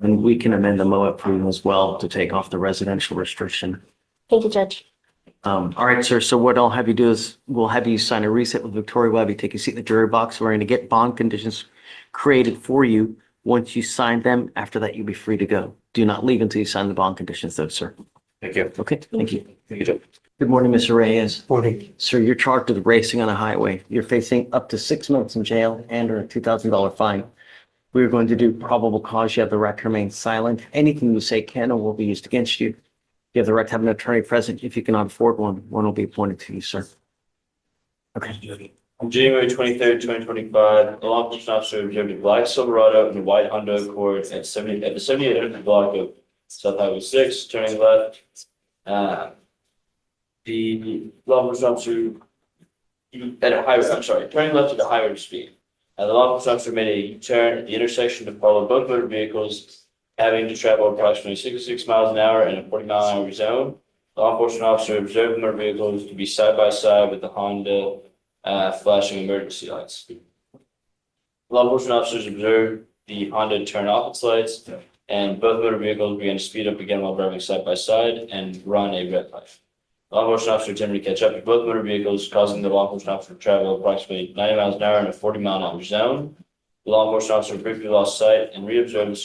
S2: And we can amend the MOA approval as well to take off the residential restriction.
S16: Thank you, Judge.
S2: All right, sir. So what I'll have you do is we'll have you sign a reset with Victoria. We'll have you take a seat in the jury box. We're going to get bond conditions created for you. Once you sign them, after that, you'll be free to go. Do not leave until you sign the bond conditions though, sir.
S6: Thank you.
S2: Okay, thank you.
S6: Thank you, Judge.
S2: Good morning, Mr. Reyes.
S12: Morning.
S2: Sir, you're charged with racing on a highway. You're facing up to 6 months in jail and or a $2,000 fine. We're going to do probable cause. You have the right to remain silent. Anything you say can or will be used against you. You have the right to have an attorney present. If you cannot afford one, one will be appointed to you, sir. Okay.
S9: On January 23rd, 2025, a law enforcement officer observed a black Silverado and a white Honda Accord at the 7800 block of South Highway 6, turning left. The law enforcement officer turning left at a high rate of speed. The law enforcement officer made a U-turn at the intersection to follow both motor vehicles having to travel approximately 66 miles an hour in a 40-mile-an-hour zone. The law enforcement officer observed the motor vehicles to be side by side with the Honda flashing emergency lights. Law enforcement officers observed the Honda turn off its lights, and both motor vehicles began to speed up again while driving side by side and run a red light. Law enforcement officer attempted to catch up to both motor vehicles, causing the law enforcement officer to travel approximately 90 miles an hour in a 40-mile-an-hour zone. The law enforcement officer briefly lost sight and reobserved the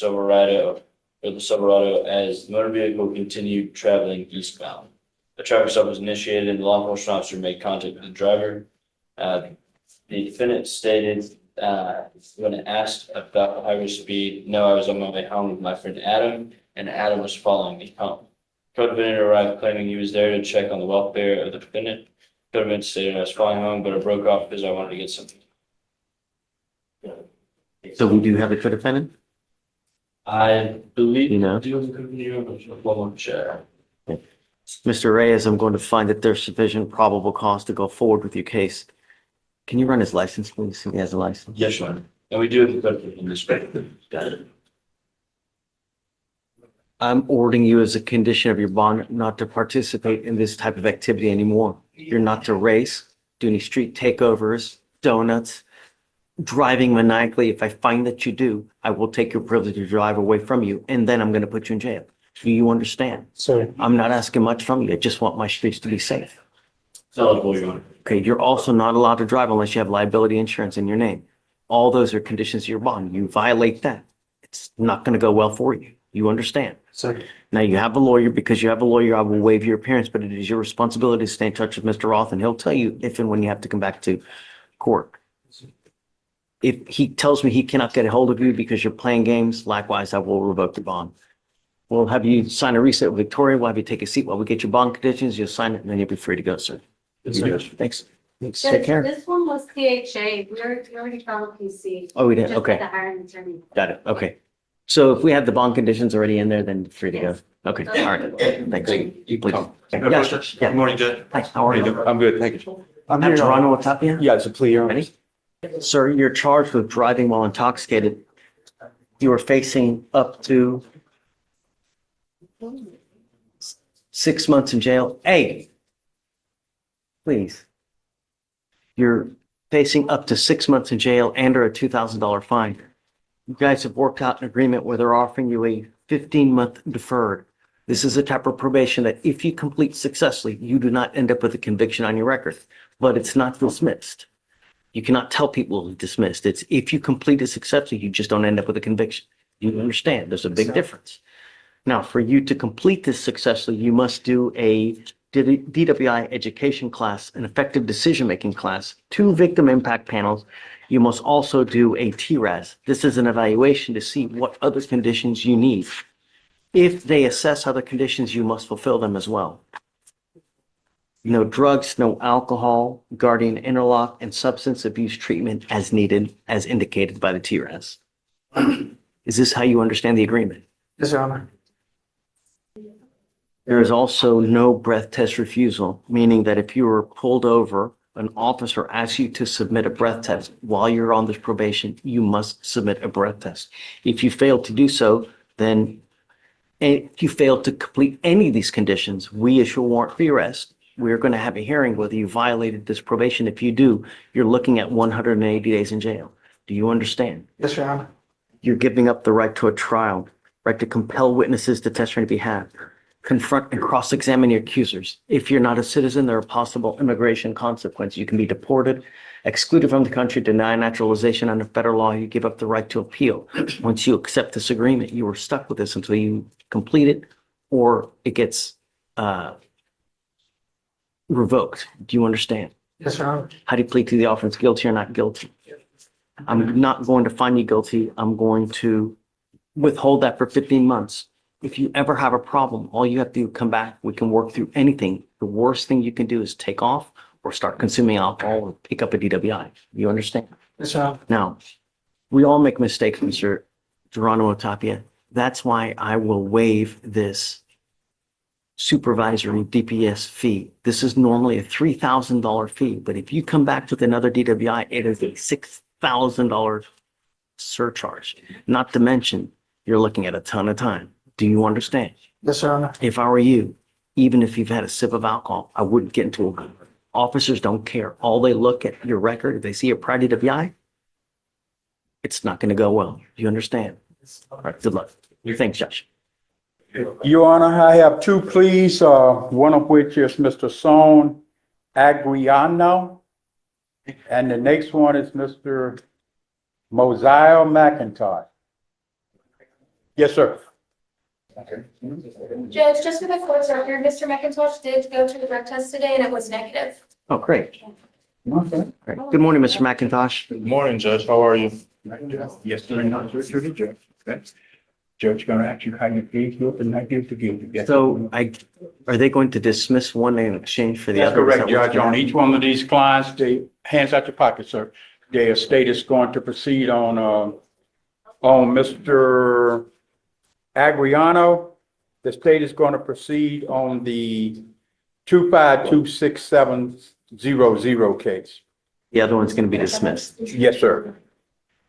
S9: Silverado as the motor vehicle continued traveling eastbound. A traffic stop was initiated and the law enforcement officer made contact with the driver. The defendant stated, when asked about the highway speed, "No, I was on my way home with my friend Adam, and Adam was following me home." Co-defendant arrived claiming he was there to check on the welfare of the defendant. Co-defendant stated, "I was following home, but I broke off because I wanted to get something."
S2: So we do have a co-defendant?
S9: I believe.
S2: You know?
S9: One more check.
S2: Mr. Reyes, I'm going to find that there's sufficient probable cause to go forward with your case. Can you run his license, please? He has a license.
S9: Yes, Your Honor. And we do have the code in this respect. Got it.
S2: I'm ordering you as a condition of your bond not to participate in this type of activity anymore. You're not to race, do any street takeovers, donuts, driving maniacally. If I find that you do, I will take your privilege to drive away from you, and then I'm going to put you in jail. Do you understand?
S12: Sir.
S2: I'm not asking much from you. I just want my streets to be safe.
S9: Eligible, Your Honor.
S2: Okay, you're also not allowed to drive unless you have liability insurance in your name. All those are conditions of your bond. You violate that, it's not going to go well for you. You understand?
S12: Sir.
S2: Now you have a lawyer. Because you have a lawyer, I will waive your appearance, but it is your responsibility to stay in touch with Mr. Roth, and he'll tell you if and when you have to come back to court. If he tells me he cannot get a hold of you because you're playing games, likewise, I will revoke the bond. We'll have you sign a reset with Victoria. We'll have you take a seat while we get your bond conditions. You'll sign it, and then you'll be free to go, sir. Thanks. Thanks. Take care.
S15: This one was CHA. We already filed PC.
S2: Oh, we did?
S15: Just
S2: Okay.
S15: had to hire an attorney.
S2: Got it. Okay. So if we have the bond conditions already in there, then free to go. Okay. All right. Thanks. Please. Yeah, sure. Yeah.
S5: Good morning, Judge.
S2: Hi, how are you?
S5: I'm good, thank you.
S12: I'm
S2: I'm
S12: here.
S2: Toronto, what's up here?
S5: Yeah, it's a plea, Your Honor.
S2: Ready? Sir, you're charged with driving while intoxicated. You are facing up to 6 months in jail. Hey, please. You're facing up to 6 months in jail and or a $2,000 fine. You guys have worked out an agreement where they're offering you a 15-month deferred. This is a type of probation that if you complete successfully, you do not end up with a conviction on your record, but it's not dismissed. You cannot tell people it's dismissed. It's if you complete it successfully, you just don't end up with a conviction. You understand? There's a big difference. Now, for you to complete this successfully, you must do a DWI education class, an effective decision-making class, 2 victim impact panels. You must also do a TRAS. This is an evaluation to see what other conditions you need. If they assess other conditions, you must fulfill them as well. No drugs, no alcohol, guardian interlock, and substance abuse treatment as needed, as indicated by the TRAS. Is this how you understand the agreement?
S1: Yes, Your Honor.
S2: There is also no breath test refusal, meaning that if you were pulled over, an officer asks you to submit a breath test while you're on this probation, you must submit a breath test. If you fail to do so, then if you fail to complete any of these conditions, we issue a warrant for your arrest. We're going to have a hearing whether you violated this probation. If you do, you're looking at 180 days in jail. Do you understand?
S1: Yes, Your Honor.
S2: You're giving up the right to a trial, right to compel witnesses to testify on your behalf, confront and cross-examine your accusers. If you're not a citizen, there are possible immigration consequences. You can be deported, excluded from the country, denied naturalization under federal law. You give up the right to appeal. Once you accept this agreement, you are stuck with this until you complete it or it gets revoked. Do you understand?
S1: Yes, Your Honor.
S2: How do you plead to the offense, guilty or not guilty? I'm not going to find you guilty. I'm going to withhold that for 15 months. If you ever have a problem, all you have to do is come back. We can work through anything. The worst thing you can do is take off or start consuming alcohol or pick up a DWI. You understand?
S1: Yes, Your Honor.
S2: Now, we all make mistakes, Mr. Geronimo Tapia. That's why I will waive this supervisory DPS fee. This is normally a $3,000 fee, but if you come back with another DWI, it is a $6,000 surcharge. Not to mention, you're looking at a ton of time. Do you understand?
S1: Yes, Your Honor.
S2: If I were you, even if you've had a sip of alcohol, I wouldn't get into a. Officers don't care. All they look at your record, if they see a prior DWI, it's not going to go well. Do you understand? All right, good luck. Thanks, Josh.
S17: Your Honor, I have 2 pleas, one of which is Mr. Son Agriano, and the next one is Mr. Mosiah McIntosh. Yes, sir.
S15: Judge, just for the court's record, Mr. McIntosh did go to the drug test today and it was negative.
S2: Oh, great. Great. Good morning, Mr. McIntosh.
S18: Good morning, Judge. How are you?
S17: Yes, sir. Judge gonna ask you how you feel guilty and not guilty. Yes.
S2: So are they going to dismiss one in exchange for the
S17: That's
S2: other? Is
S17: correct,
S2: that what's
S17: Judge.
S2: gonna
S17: On
S2: happen?
S17: each one of these clients, they, hands out your pocket, sir. Their state is going to proceed on Mr. Agriano. The state is going to proceed on the 2526700 case.
S2: The other one's going to be dismissed.
S17: Yes, sir.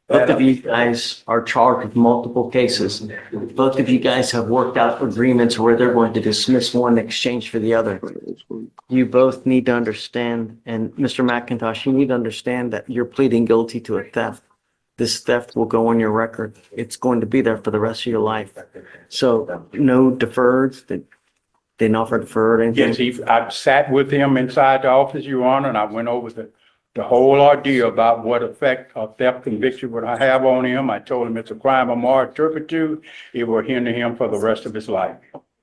S2: Both of you guys are charged with multiple cases. Both of you guys have worked out agreements where they're going to dismiss one in exchange for the other. You both need to understand, and Mr. McIntosh, you need to understand that you're pleading guilty to a theft. This theft will go on your record. It's going to be there for the rest of your life. So no deferreds, they didn't offer deferred anything?
S17: Yes, I sat with him inside the office, Your Honor, and I went over the whole ordeal about what effect a theft conviction would have on him. I told him it's a crime of moral turpitude. It will hinder him for the rest of his life.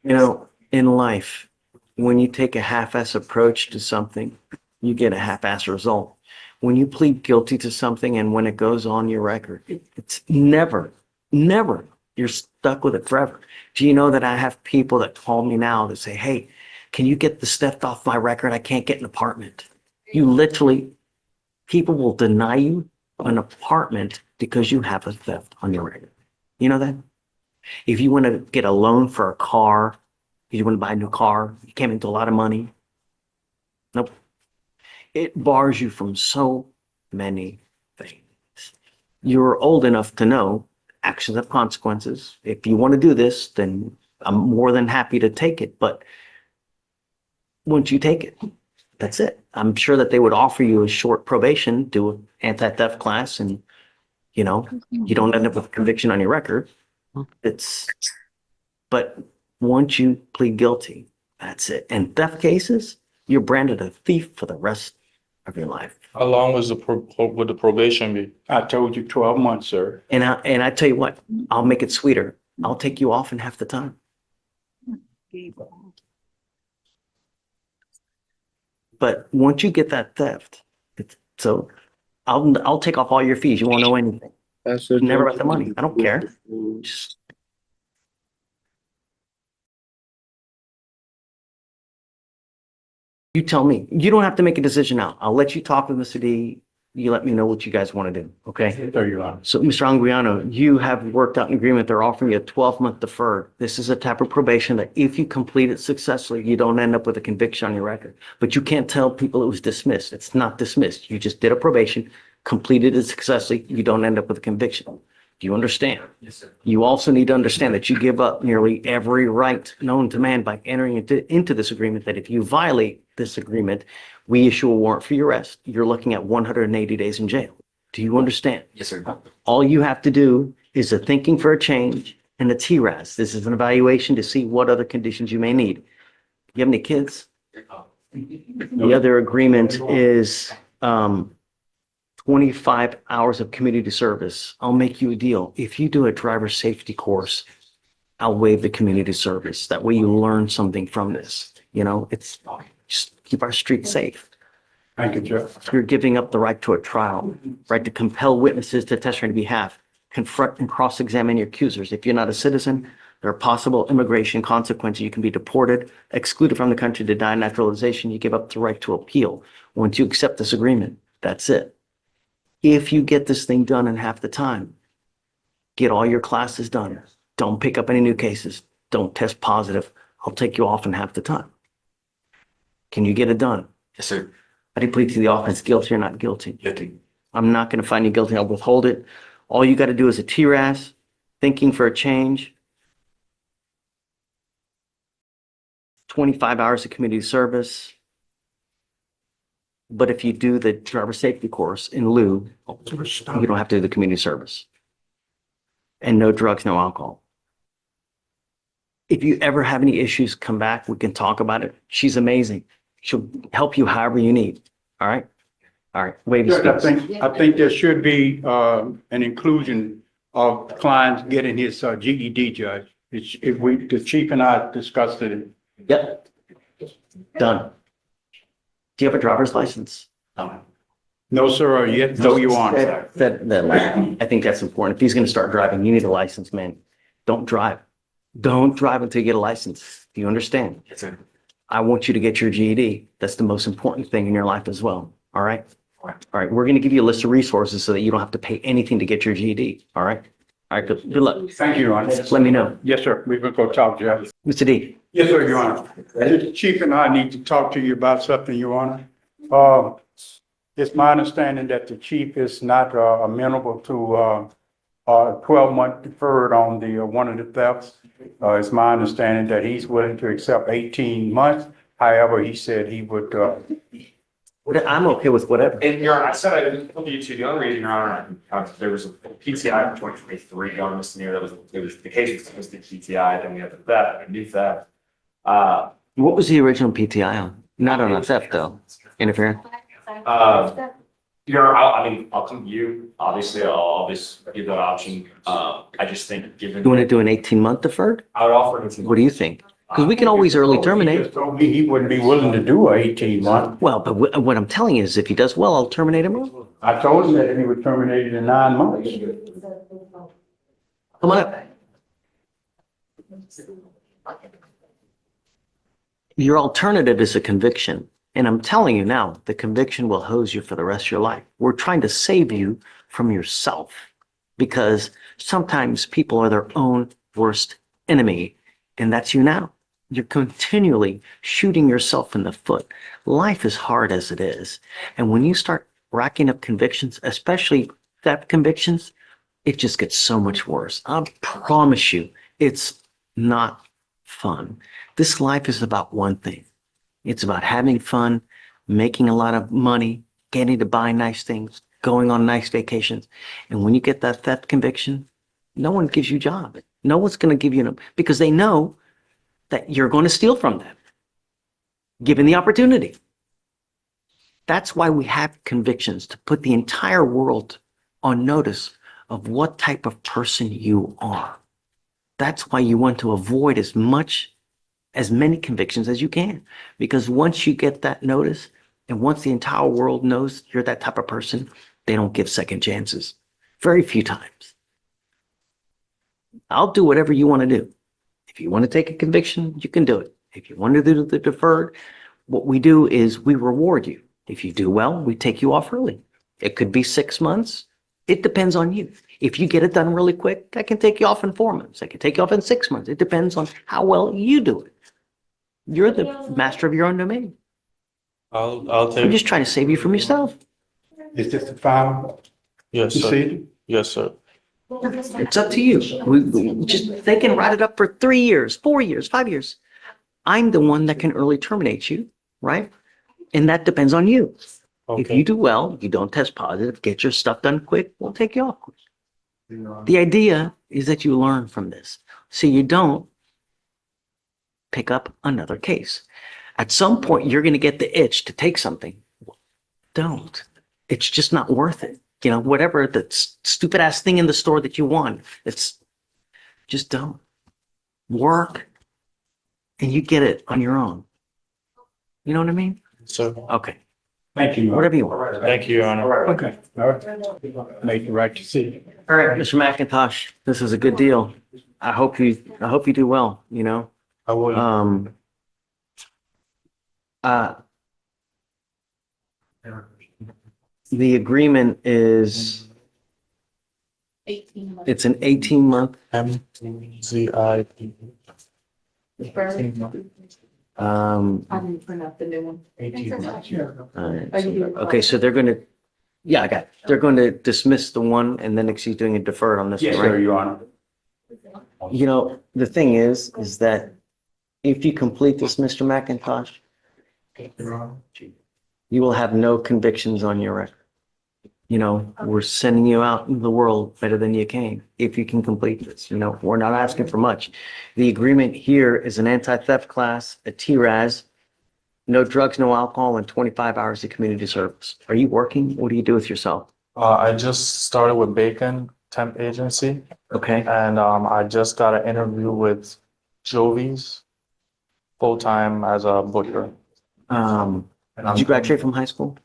S2: You know, in life, when you take a half-ass approach to something, you get a half-ass result. When you plead guilty to something and when it goes on your record, it's never, you're stuck with it forever. Do you know that I have people that call me now that say, hey, can you get this theft off my record? I can't get an apartment. You literally, people will deny you an apartment because you have a theft on your record. You know that? If you want to get a loan for a car, if you want to buy a new car, you came into a lot of money. Nope. It bars you from so many things. You're old enough to know actions have consequences. If you want to do this, then I'm more than happy to take it. But once you take it, that's it. I'm sure that they would offer you a short probation, do an anti-theft class, and you know, you don't end up with a conviction on your record. But once you plead guilty, that's it. And theft cases, you're branded a thief for the rest of your life.
S18: How long was would the probation be?
S17: I told you 12 months, sir.
S2: And I tell you what, I'll make it sweeter. I'll take you off in half the time. But once you get that theft, so I'll take off all your fees. You won't know anything. Never about the money. I don't care. Just you tell me. You don't have to make a decision now. I'll let you talk to Mr. D. You let me know what you guys want to do, okay?
S17: There you are.
S2: So, Mr. Anguiano, you have worked out an agreement. They're offering you a 12-month deferred. This is a type of probation that if you complete it successfully, you don't end up with a conviction on your record. But you can't tell people it was dismissed. It's not dismissed. You just did a probation, completed it successfully. You don't end up with a conviction. Do you understand?
S9: Yes, sir.
S2: You also need to understand that you give up nearly every right known to man by entering into this agreement, that if you violate this agreement, we issue a warrant for your arrest. You're looking at 180 days in jail. Do you understand?
S9: Yes, sir.
S2: All you have to do is a thinking for a change and a TRAS. This is an evaluation to see what other conditions you may need. You have any kids? The other agreement is 25 hours of community service. I'll make you a deal. If you do a driver safety course, I'll waive the community service. That way you learn something from this. You know, it's just keep our streets safe.
S17: Thank you, Jeff.
S2: You're giving up the right to a trial, right to compel witnesses to testify on your behalf, confront and cross-examine your accusers. If you're not a citizen, there are possible immigration consequences. You can be deported, excluded from the country, denied naturalization. You give up the right to appeal. Once you accept this agreement, that's it. If you get this thing done in half the time, get all your classes done. Don't pick up any new cases. Don't test positive. I'll take you off in half the time. Can you get it done?
S9: Yes, sir.
S2: I did plead to the offense, guilty or not guilty.
S9: Guilty.
S2: I'm not going to find you guilty. I'll withhold it. All you got to do is a TRAS, thinking for a change, 25 hours of community service. But if you do the driver safety course in lieu, you don't have to do the community service. And no drugs, no alcohol. If you ever have any issues, come back. We can talk about it. She's amazing. She'll help you however you need. All right? All right. Wait a second.
S17: I think there should be an inclusion of clients getting his GED, Judge. The chief and I discussed it.
S2: Yep. Done. Do you have a driver's license?
S17: No, sir, yet, no, you aren't.
S2: I think that's important. If he's going to start driving, you need a license, man. Don't drive. Don't drive until you get a license. Do you understand?
S9: Yes, sir.
S2: I want you to get your GED. That's the most important thing in your life as well. All right? All right. We're going to give you a list of resources so that you don't have to pay anything to get your GED. All right? All right. Good luck.
S17: Thank you, Your Honor.
S2: Let me know.
S17: Yes, sir. We will go talk, Judge.
S2: Mr. D.
S17: Yes, sir, Your Honor. The chief and I need to talk to you about something, Your Honor. It's my understanding that the chief is not amenable to 12-month deferred on the one of the thefts. It's my understanding that he's willing to accept 18 months. However, he said he would.
S2: I'm okay with whatever.
S19: And Your Honor, I said I didn't tell you to. The only reason, Your Honor, there was a PTI for 2023 on this scenario. It was the case was the PTI, then we had the theft, a new theft.
S2: What was the original PTI on? Not on a theft, though. Interference?
S19: Your Honor, I'll come to you. Obviously, I'll always give that option. I just think given.
S2: You want to do an 18-month deferred?
S19: I would offer 18.
S2: What do you think? Because we can always early
S17: He
S2: terminate.
S17: just told me he wouldn't be willing to do an 18-month.
S2: Well, but what I'm telling you is if he does well, I'll terminate him early.
S17: I told him that he would terminate it in 9 months.
S2: Come on up. Your alternative is a conviction. And I'm telling you now, the conviction will hose you for the rest of your life. We're trying to save you from yourself because sometimes people are their own worst enemy. And that's you now. You're continually shooting yourself in the foot. Life is hard as it is. And when you start racking up convictions, especially theft convictions, it just gets so much worse. I promise you, it's not fun. This life is about one thing. It's about having fun, making a lot of money, getting to buy nice things, going on nice vacations. And when you get that theft conviction, no one gives you a job. No one's going to give you because they know that you're going to steal from them, given the opportunity. That's why we have convictions, to put the entire world on notice of what type of person you are. That's why you want to avoid as many convictions as you can, because once you get that notice, And once the entire world knows you're that type of person, they don't give second chances. Very few times. I'll do whatever you want to do. If you want to take a conviction, you can do it. If you want to do the deferred, what we do is we reward you. If you do well, we take you off early. It could be 6 months. It depends on you. If you get it done really quick, I can take you off in 4 months. I can take you off in 6 months. It depends on how well you do it. You're the master of your own domain.
S18: I'll
S2: I'm
S18: take,
S2: just trying to save you from yourself.
S17: Is this the final
S18: yes, sir.
S17: decision?
S18: Yes, sir.
S2: It's up to you. They can write it up for 3 years, 4 years, 5 years. I'm the one that can early terminate you, right? And that depends on you. If you do well, you don't test positive, get your stuff done quick, we'll take you off quick. The idea is that you learn from this, so you don't pick up another case. At some point, you're going to get the itch to take something. Don't. It's just not worth it. You know, whatever the stupid ass thing in the store that you want, it's just don't. Work and you get it on your own. You know what I mean?
S18: Sir.
S2: Okay.
S17: Thank you.
S2: Whatever you want.
S18: Thank you, Your Honor.
S17: Okay, all right. Make the right decision.
S2: All right, Mr. McIntosh, this is a good deal. I hope you do well, you know?
S18: I will.
S2: The agreement is,
S8: 18 months.
S2: it's an 18-month,
S18: MZIP.
S8: I didn't print out the new one.
S17: 18 months.
S2: okay, so they're gonna, yeah, I got it. They're going to dismiss the one and then she's doing a deferred on this one,
S17: Yes,
S2: right?
S17: sir, Your Honor.
S2: You know, the thing is that if you complete this, Mr. McIntosh, you will have no convictions on your record. You know, we're sending you out into the world better than you came if you can complete this. You know, we're not asking for much. The agreement here is an anti-theft class, a TRAS, no drugs, no alcohol, and 25 hours of community service. Are you working? What do you do with yourself?
S18: I just started with Bacon Temp Agency,
S2: Okay.
S18: and I just got an interview with Juries full-time as a butcher.
S2: Did you graduate from high school?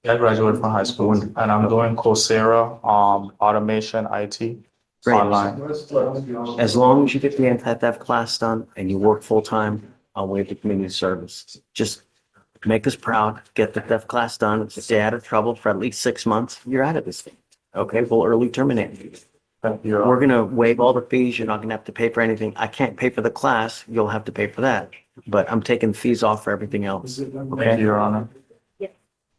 S18: I graduated from high school, and I'm doing Coursera, automation, IT,
S2: Great.
S18: online.
S2: As long as you get the anti-theft class done and you work full-time, I'll waive the community service. Just make us proud, get the theft class done, stay out of trouble for at least 6 months, you're out of this thing. Okay, we'll early terminate you.
S18: Thank you.
S2: We're gonna waive all the fees, you're not gonna have to pay for anything. I can't pay for the class, you'll have to pay for that. But I'm taking fees off for everything else.
S18: Thank
S2: Okay?
S18: you, Your Honor.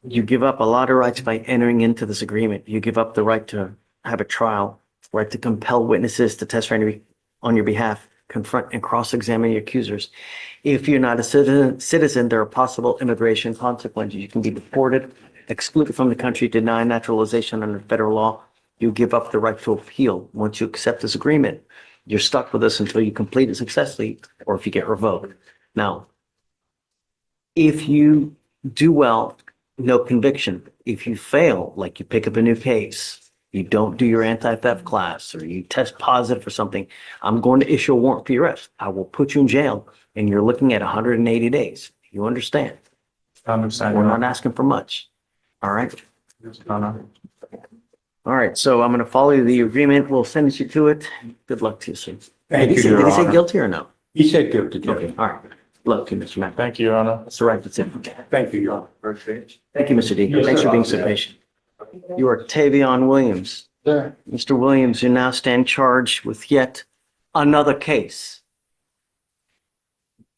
S2: You give up a lot of rights by entering into this agreement. You give up the right to have a trial, right to compel witnesses to testify on your behalf, confront and cross-examine your accusers. If you're not a citizen, there are possible immigration consequences. You can be deported, excluded from the country, denied naturalization under federal law. You give up the right to appeal. Once you accept this agreement, you're stuck with us until you complete it successfully or if you get revoked. Now, if you do well, no conviction. If you fail, like you pick up a new case, you don't do your anti-theft class, or you test positive for something, I'm going to issue a warrant for your arrest. I will put you in jail, and you're looking at 180 days. You understand?
S18: I understand.
S2: We're
S18: Your
S2: not
S18: Honor.
S2: asking for much. All right?
S18: Your Honor.
S2: All right, so I'm going to follow the agreement. We'll send you to it. Good luck to you, sir.
S17: Thank you,
S2: Did
S17: Your
S2: he say
S17: Honor.
S2: guilty or no?
S17: He said guilty, Judge.
S2: Okay, all right. Luck to you, Mr. Mack.
S18: Thank you, Your Honor.
S2: That's all right. That's it.
S17: Thank you, Your Honor.
S2: Thank you, Mr. D.
S17: Yes,
S2: Thanks
S17: sir.
S2: for being so patient. You are Tavion Williams.
S17: Sir.
S2: Mr. Williams, you now stand charged with yet another case.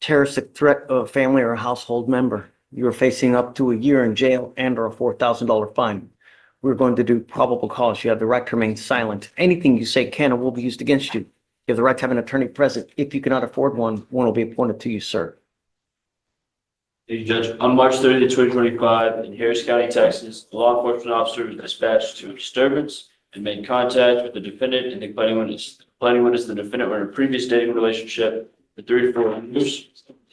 S2: Terroristic threat of a family or a household member. You are facing up to a year in jail and or a $4,000 fine. We're going to do probable cause. You have the right to remain silent. Anything you say can or will be used against you. You have the right to have an attorney present. If you cannot afford one, one will be appointed to you, sir.
S9: Thank you, Judge. On March 30th, 2025, in Harris County, Texas, a law enforcement officer was dispatched to a disturbance and made contact with the defendant and the complaining witness. The complaining witness and the defendant were in a previous dating relationship for 3 to 4 years.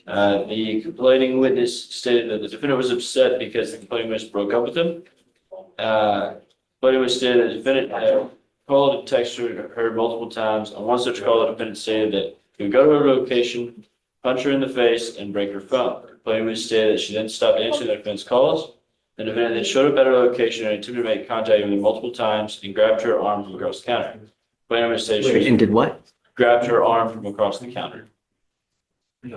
S9: The complaining witness stated that the defendant was upset because the complaining witness broke up with him. Complaining witness stated that the defendant had called and texted her multiple times. On one such call, the defendant stated that he would go to her location, punch her in the face, and break her phone. The complaining witness stated that she then stopped answering the defendant's calls. The defendant then showed up at her location and attempted to make contact with her multiple times and grabbed her arm from across the counter. Complainant witness said she
S2: And did what?
S9: grabbed her arm from across the counter. The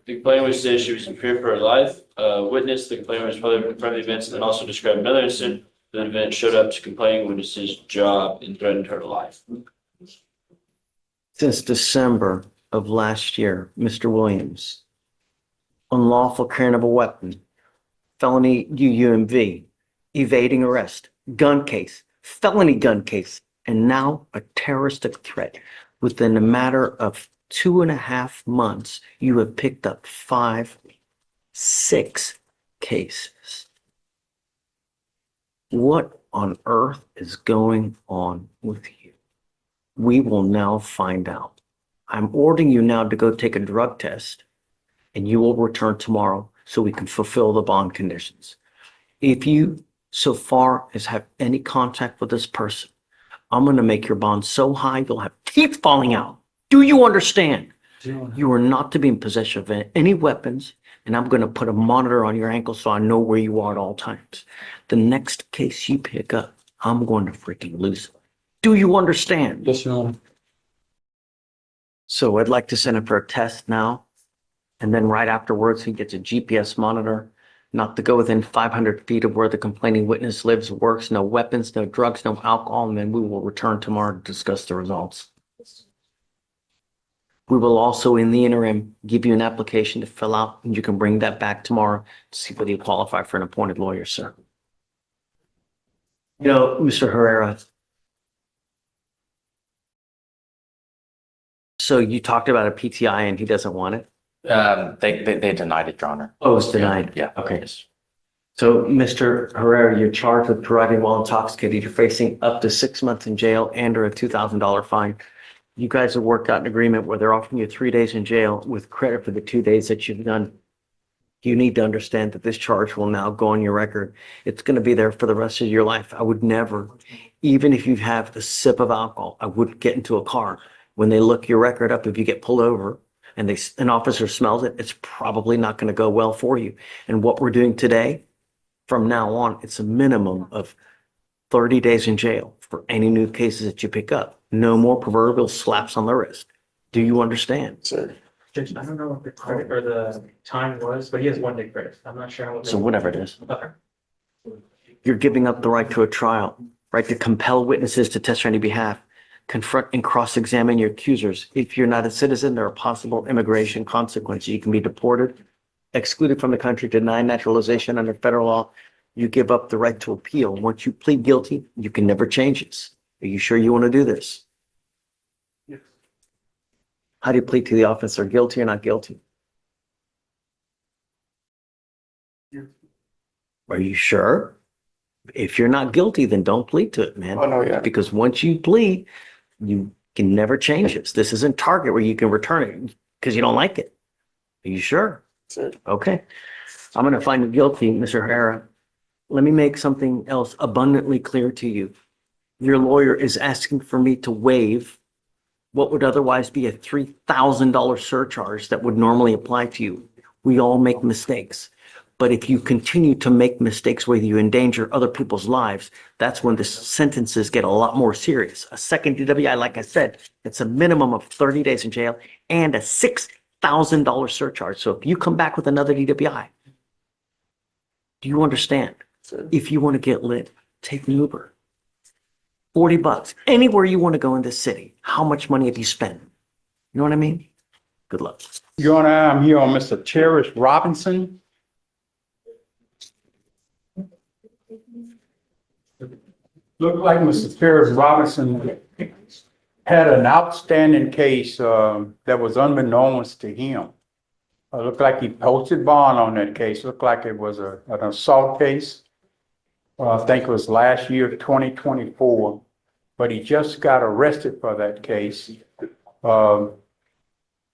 S9: complainant witness said she was in fear for her life. Witness, the complainant was probably confirmed the events and then also described another incident. The event showed up to complaining witness's job and threatened her life.
S2: Since December of last year, Mr. Williams, unlawful carrying of a weapon, felony UUMV, evading arrest, gun case, felony gun case, and now a terroristic threat. Within a matter of 2.5 months, you have picked up 6 cases. What on earth is going on with you? We will now find out. I'm ordering you now to go take a drug test, and you will return tomorrow so we can fulfill the bond conditions. If you so far as have any contact with this person, I'm going to make your bond so high you'll have teeth falling out. Do you understand? You are not to be in possession of any weapons, and I'm going to put a monitor on your ankle so I know where you are at all times. The next case you pick up, I'm going to freaking lose it. Do you understand?
S18: Yes, Your Honor.
S2: So I'd like to send him for a test now, and then right afterwards, he gets a GPS monitor, not to go within 500 feet of where the complaining witness lives, works, no weapons, no drugs, no alcohol, and then we will return tomorrow to discuss the results. We will also, in the interim, give you an application to fill out, and you can bring that back tomorrow to see whether you qualify for an appointed lawyer, sir. You know, Mr. Herrera, so you talked about a PTI and he doesn't want it?
S3: They denied it, Your Honor.
S2: Oh, it's denied?
S3: Yeah.
S2: Okay. So, Mr. Herrera, you're charged with driving while intoxicated. You're facing up to 6 months in jail and or a $2,000 fine. You guys have worked out an agreement where they're offering you 3 days in jail with credit for the 2 days that you've done. You need to understand that this charge will now go on your record. It's going to be there for the rest of your life. I would never, even if you have a sip of alcohol, I wouldn't get into a car. When they look your record up, if you get pulled over and an officer smells it, it's probably not going to go well for you. And what we're doing today, from now on, it's a minimum of 30 days in jail for any new cases that you pick up. No more proverbial slaps on the wrist. Do you understand?
S18: Sir.
S20: Judge, I don't know what the credit or the time was, but he has 1 day credit. I'm not sure how much.
S2: So whatever it is.
S20: Okay.
S2: You're giving up the right to a trial, right to compel witnesses to testify on your behalf, confront and cross-examine your accusers. If you're not a citizen, there are possible immigration consequences. You can be deported, excluded from the country, denied naturalization under federal law. You give up the right to appeal. Once you plead guilty, you can never change this. Are you sure you want to do this?
S20: Yes.
S2: How do you plead to the officer, guilty or not guilty?
S20: Yes.
S2: Are you sure? If you're not guilty, then don't plead to it, man.
S18: Oh, no, yeah.
S2: Because once you plead, you can never change this. This isn't Target where you can return it because you don't like it. Are you sure?
S18: Sir.
S2: Okay. I'm going to find you guilty, Mr. Herrera. Let me make something else abundantly clear to you. Your lawyer is asking for me to waive what would otherwise be a $3,000 surcharge that would normally apply to you. We all make mistakes. But if you continue to make mistakes where you endanger other people's lives, that's when the sentences get a lot more serious. A second DWI, like I said, it's a minimum of 30 days in jail and a $6,000 surcharge. So if you come back with another DWI, do you understand? If you want to get lit, take an Uber. $40, anywhere you want to go in this city. How much money have you spent? You know what I mean? Good luck.
S17: Your Honor, I'm here on Mr. Cherish Robinson. Looked like Mr. Cherish Robinson had an outstanding case that was unbeknownst to him. Looked like he posted bond on that case. Looked like it was an assault case. I think it was last year, 2024, but he just got arrested for that case.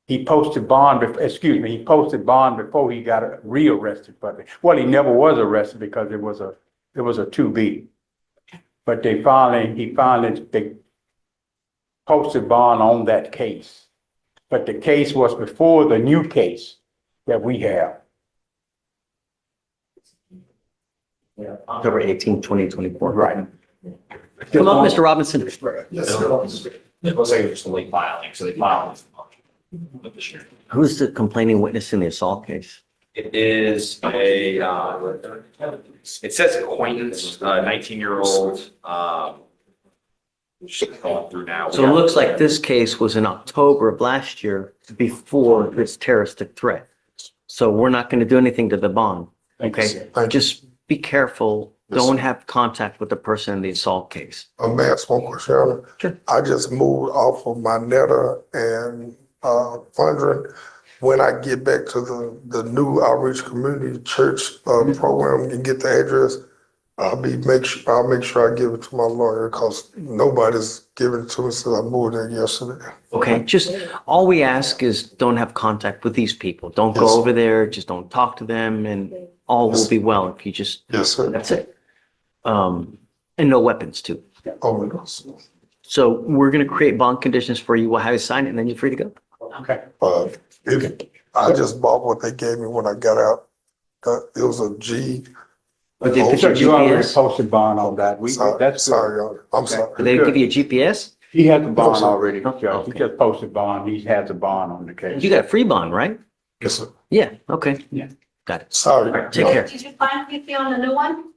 S17: He posted bond, he posted bond before he got rearrested for it. Well, he never was arrested because it was a 2B. But they posted bond on that case. But the case was before the new case. that we have.
S2: October 18, 2024.
S17: Right.
S2: Come up, Mr. Robinson.
S19: Yes, sir. It looks like it's just a late filing, so they filed with the sheriff.
S2: Who's the complaining witness in the assault case?
S19: It is a, it says acquaintance, 19-year-old, just going through now.
S2: So it looks like this case was in October of last year before this terroristic threat. So we're not going to do anything to the bond. Okay, just be careful. Don't have contact with the person in the assault case.
S21: May I ask one question, Your Honor?
S2: Sure.
S21: I just moved off of my netta and wondering when I get back to the new outreach community church program and get the address, I'll make sure I give it to my lawyer because nobody's given it to me since I moved there yesterday.
S2: Okay, just all we ask is don't have contact with these people. Don't go over there. Just don't talk to them, and all will be well if you just.
S21: Yes, sir.
S2: That's it. And no weapons too.
S21: Oh, no, sir.
S2: So we're gonna create bond conditions for you. We'll have you sign it, and then you're free to go.
S17: Okay.
S21: I just bought what they gave me when I got out. It was a G.
S2: But they put your
S17: You already
S2: GPS.
S17: posted bond on that. That's
S21: Sorry, Your Honor. I'm sorry.
S2: Did they give you a GPS?
S17: He has a bond
S21: sir.
S17: already, Judge. He
S2: Okay.
S17: just posted bond. He has a bond on the case.
S2: You got a free bond, right?
S21: Yes, sir.
S2: Yeah. Okay.
S17: Yeah.
S2: Got it.
S21: Sorry.
S2: All right, take care.
S15: Did you find PC on the new one?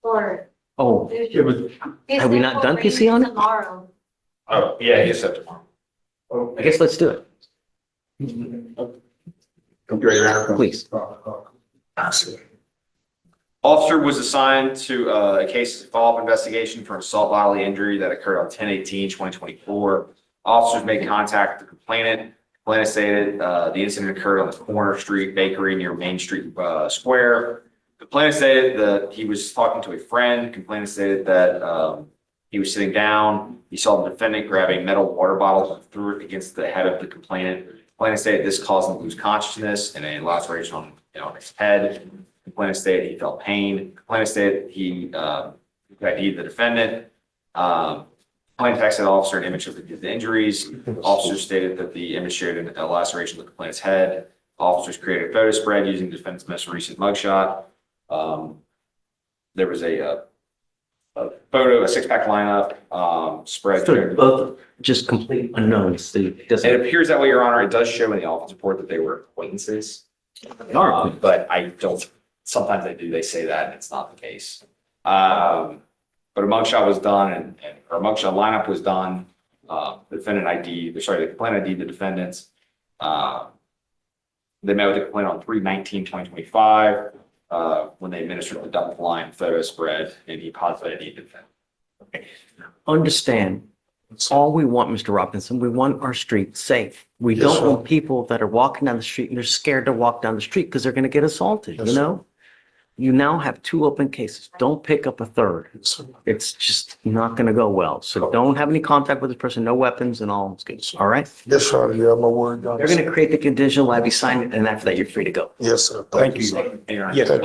S15: Or?
S2: Oh,
S17: It was,
S2: have we not done PC on it?
S15: Tomorrow.
S19: Oh, yeah, he said tomorrow.
S2: I guess let's do it. Please.
S19: Officer was assigned to a case follow-up investigation for an assault bodily injury that occurred on 10/18/2024. Officers made contact with the complainant. Complainant stated the incident occurred on the corner street bakery near Main Street Square. Complainant stated that he was talking to a friend. Complainant stated that he was sitting down. He saw the defendant grab a metal water bottle and threw it against the head of the complainant. Complainant stated this caused him to lose consciousness and a laceration on his head. Complainant stated he felt pain. Complainant stated he ID'd the defendant. Complainant texted the officer an image of the injuries. Officer stated that the image showed a laceration of the complainant's head. Officers created a photo spread using the defendant's most recent mugshot. There was a photo, a six-pack lineup spread.
S2: So both just complete unknowns.
S19: It appears that way, Your Honor. It does show in the office report that they were acquaintances. But I don't, sometimes they do, they say that, and it's not the case. But a mugshot was done and our mugshot lineup was done. The complainant ID'd the defendants. They met with the complainant on 3/19/2025 when they administered the double blind photo spread, and he positively ID'd the defendant.
S2: Understand, all we want, Mr. Robinson, we want our street safe. We don't want people that are walking down the street and they're scared to walk down the street because they're going to get assaulted, you know? You now have 2 open cases. Don't pick up a third. It's just not going to go well. So don't have any contact with this person, no weapons, and all is good. All right?
S21: Yes, sir. Yeah, my word.
S2: They're going to create the condition, we'll have you sign it, and after that, you're free to go.
S21: Yes, sir.
S17: thank you.
S19: Your Honor.
S17: Yes.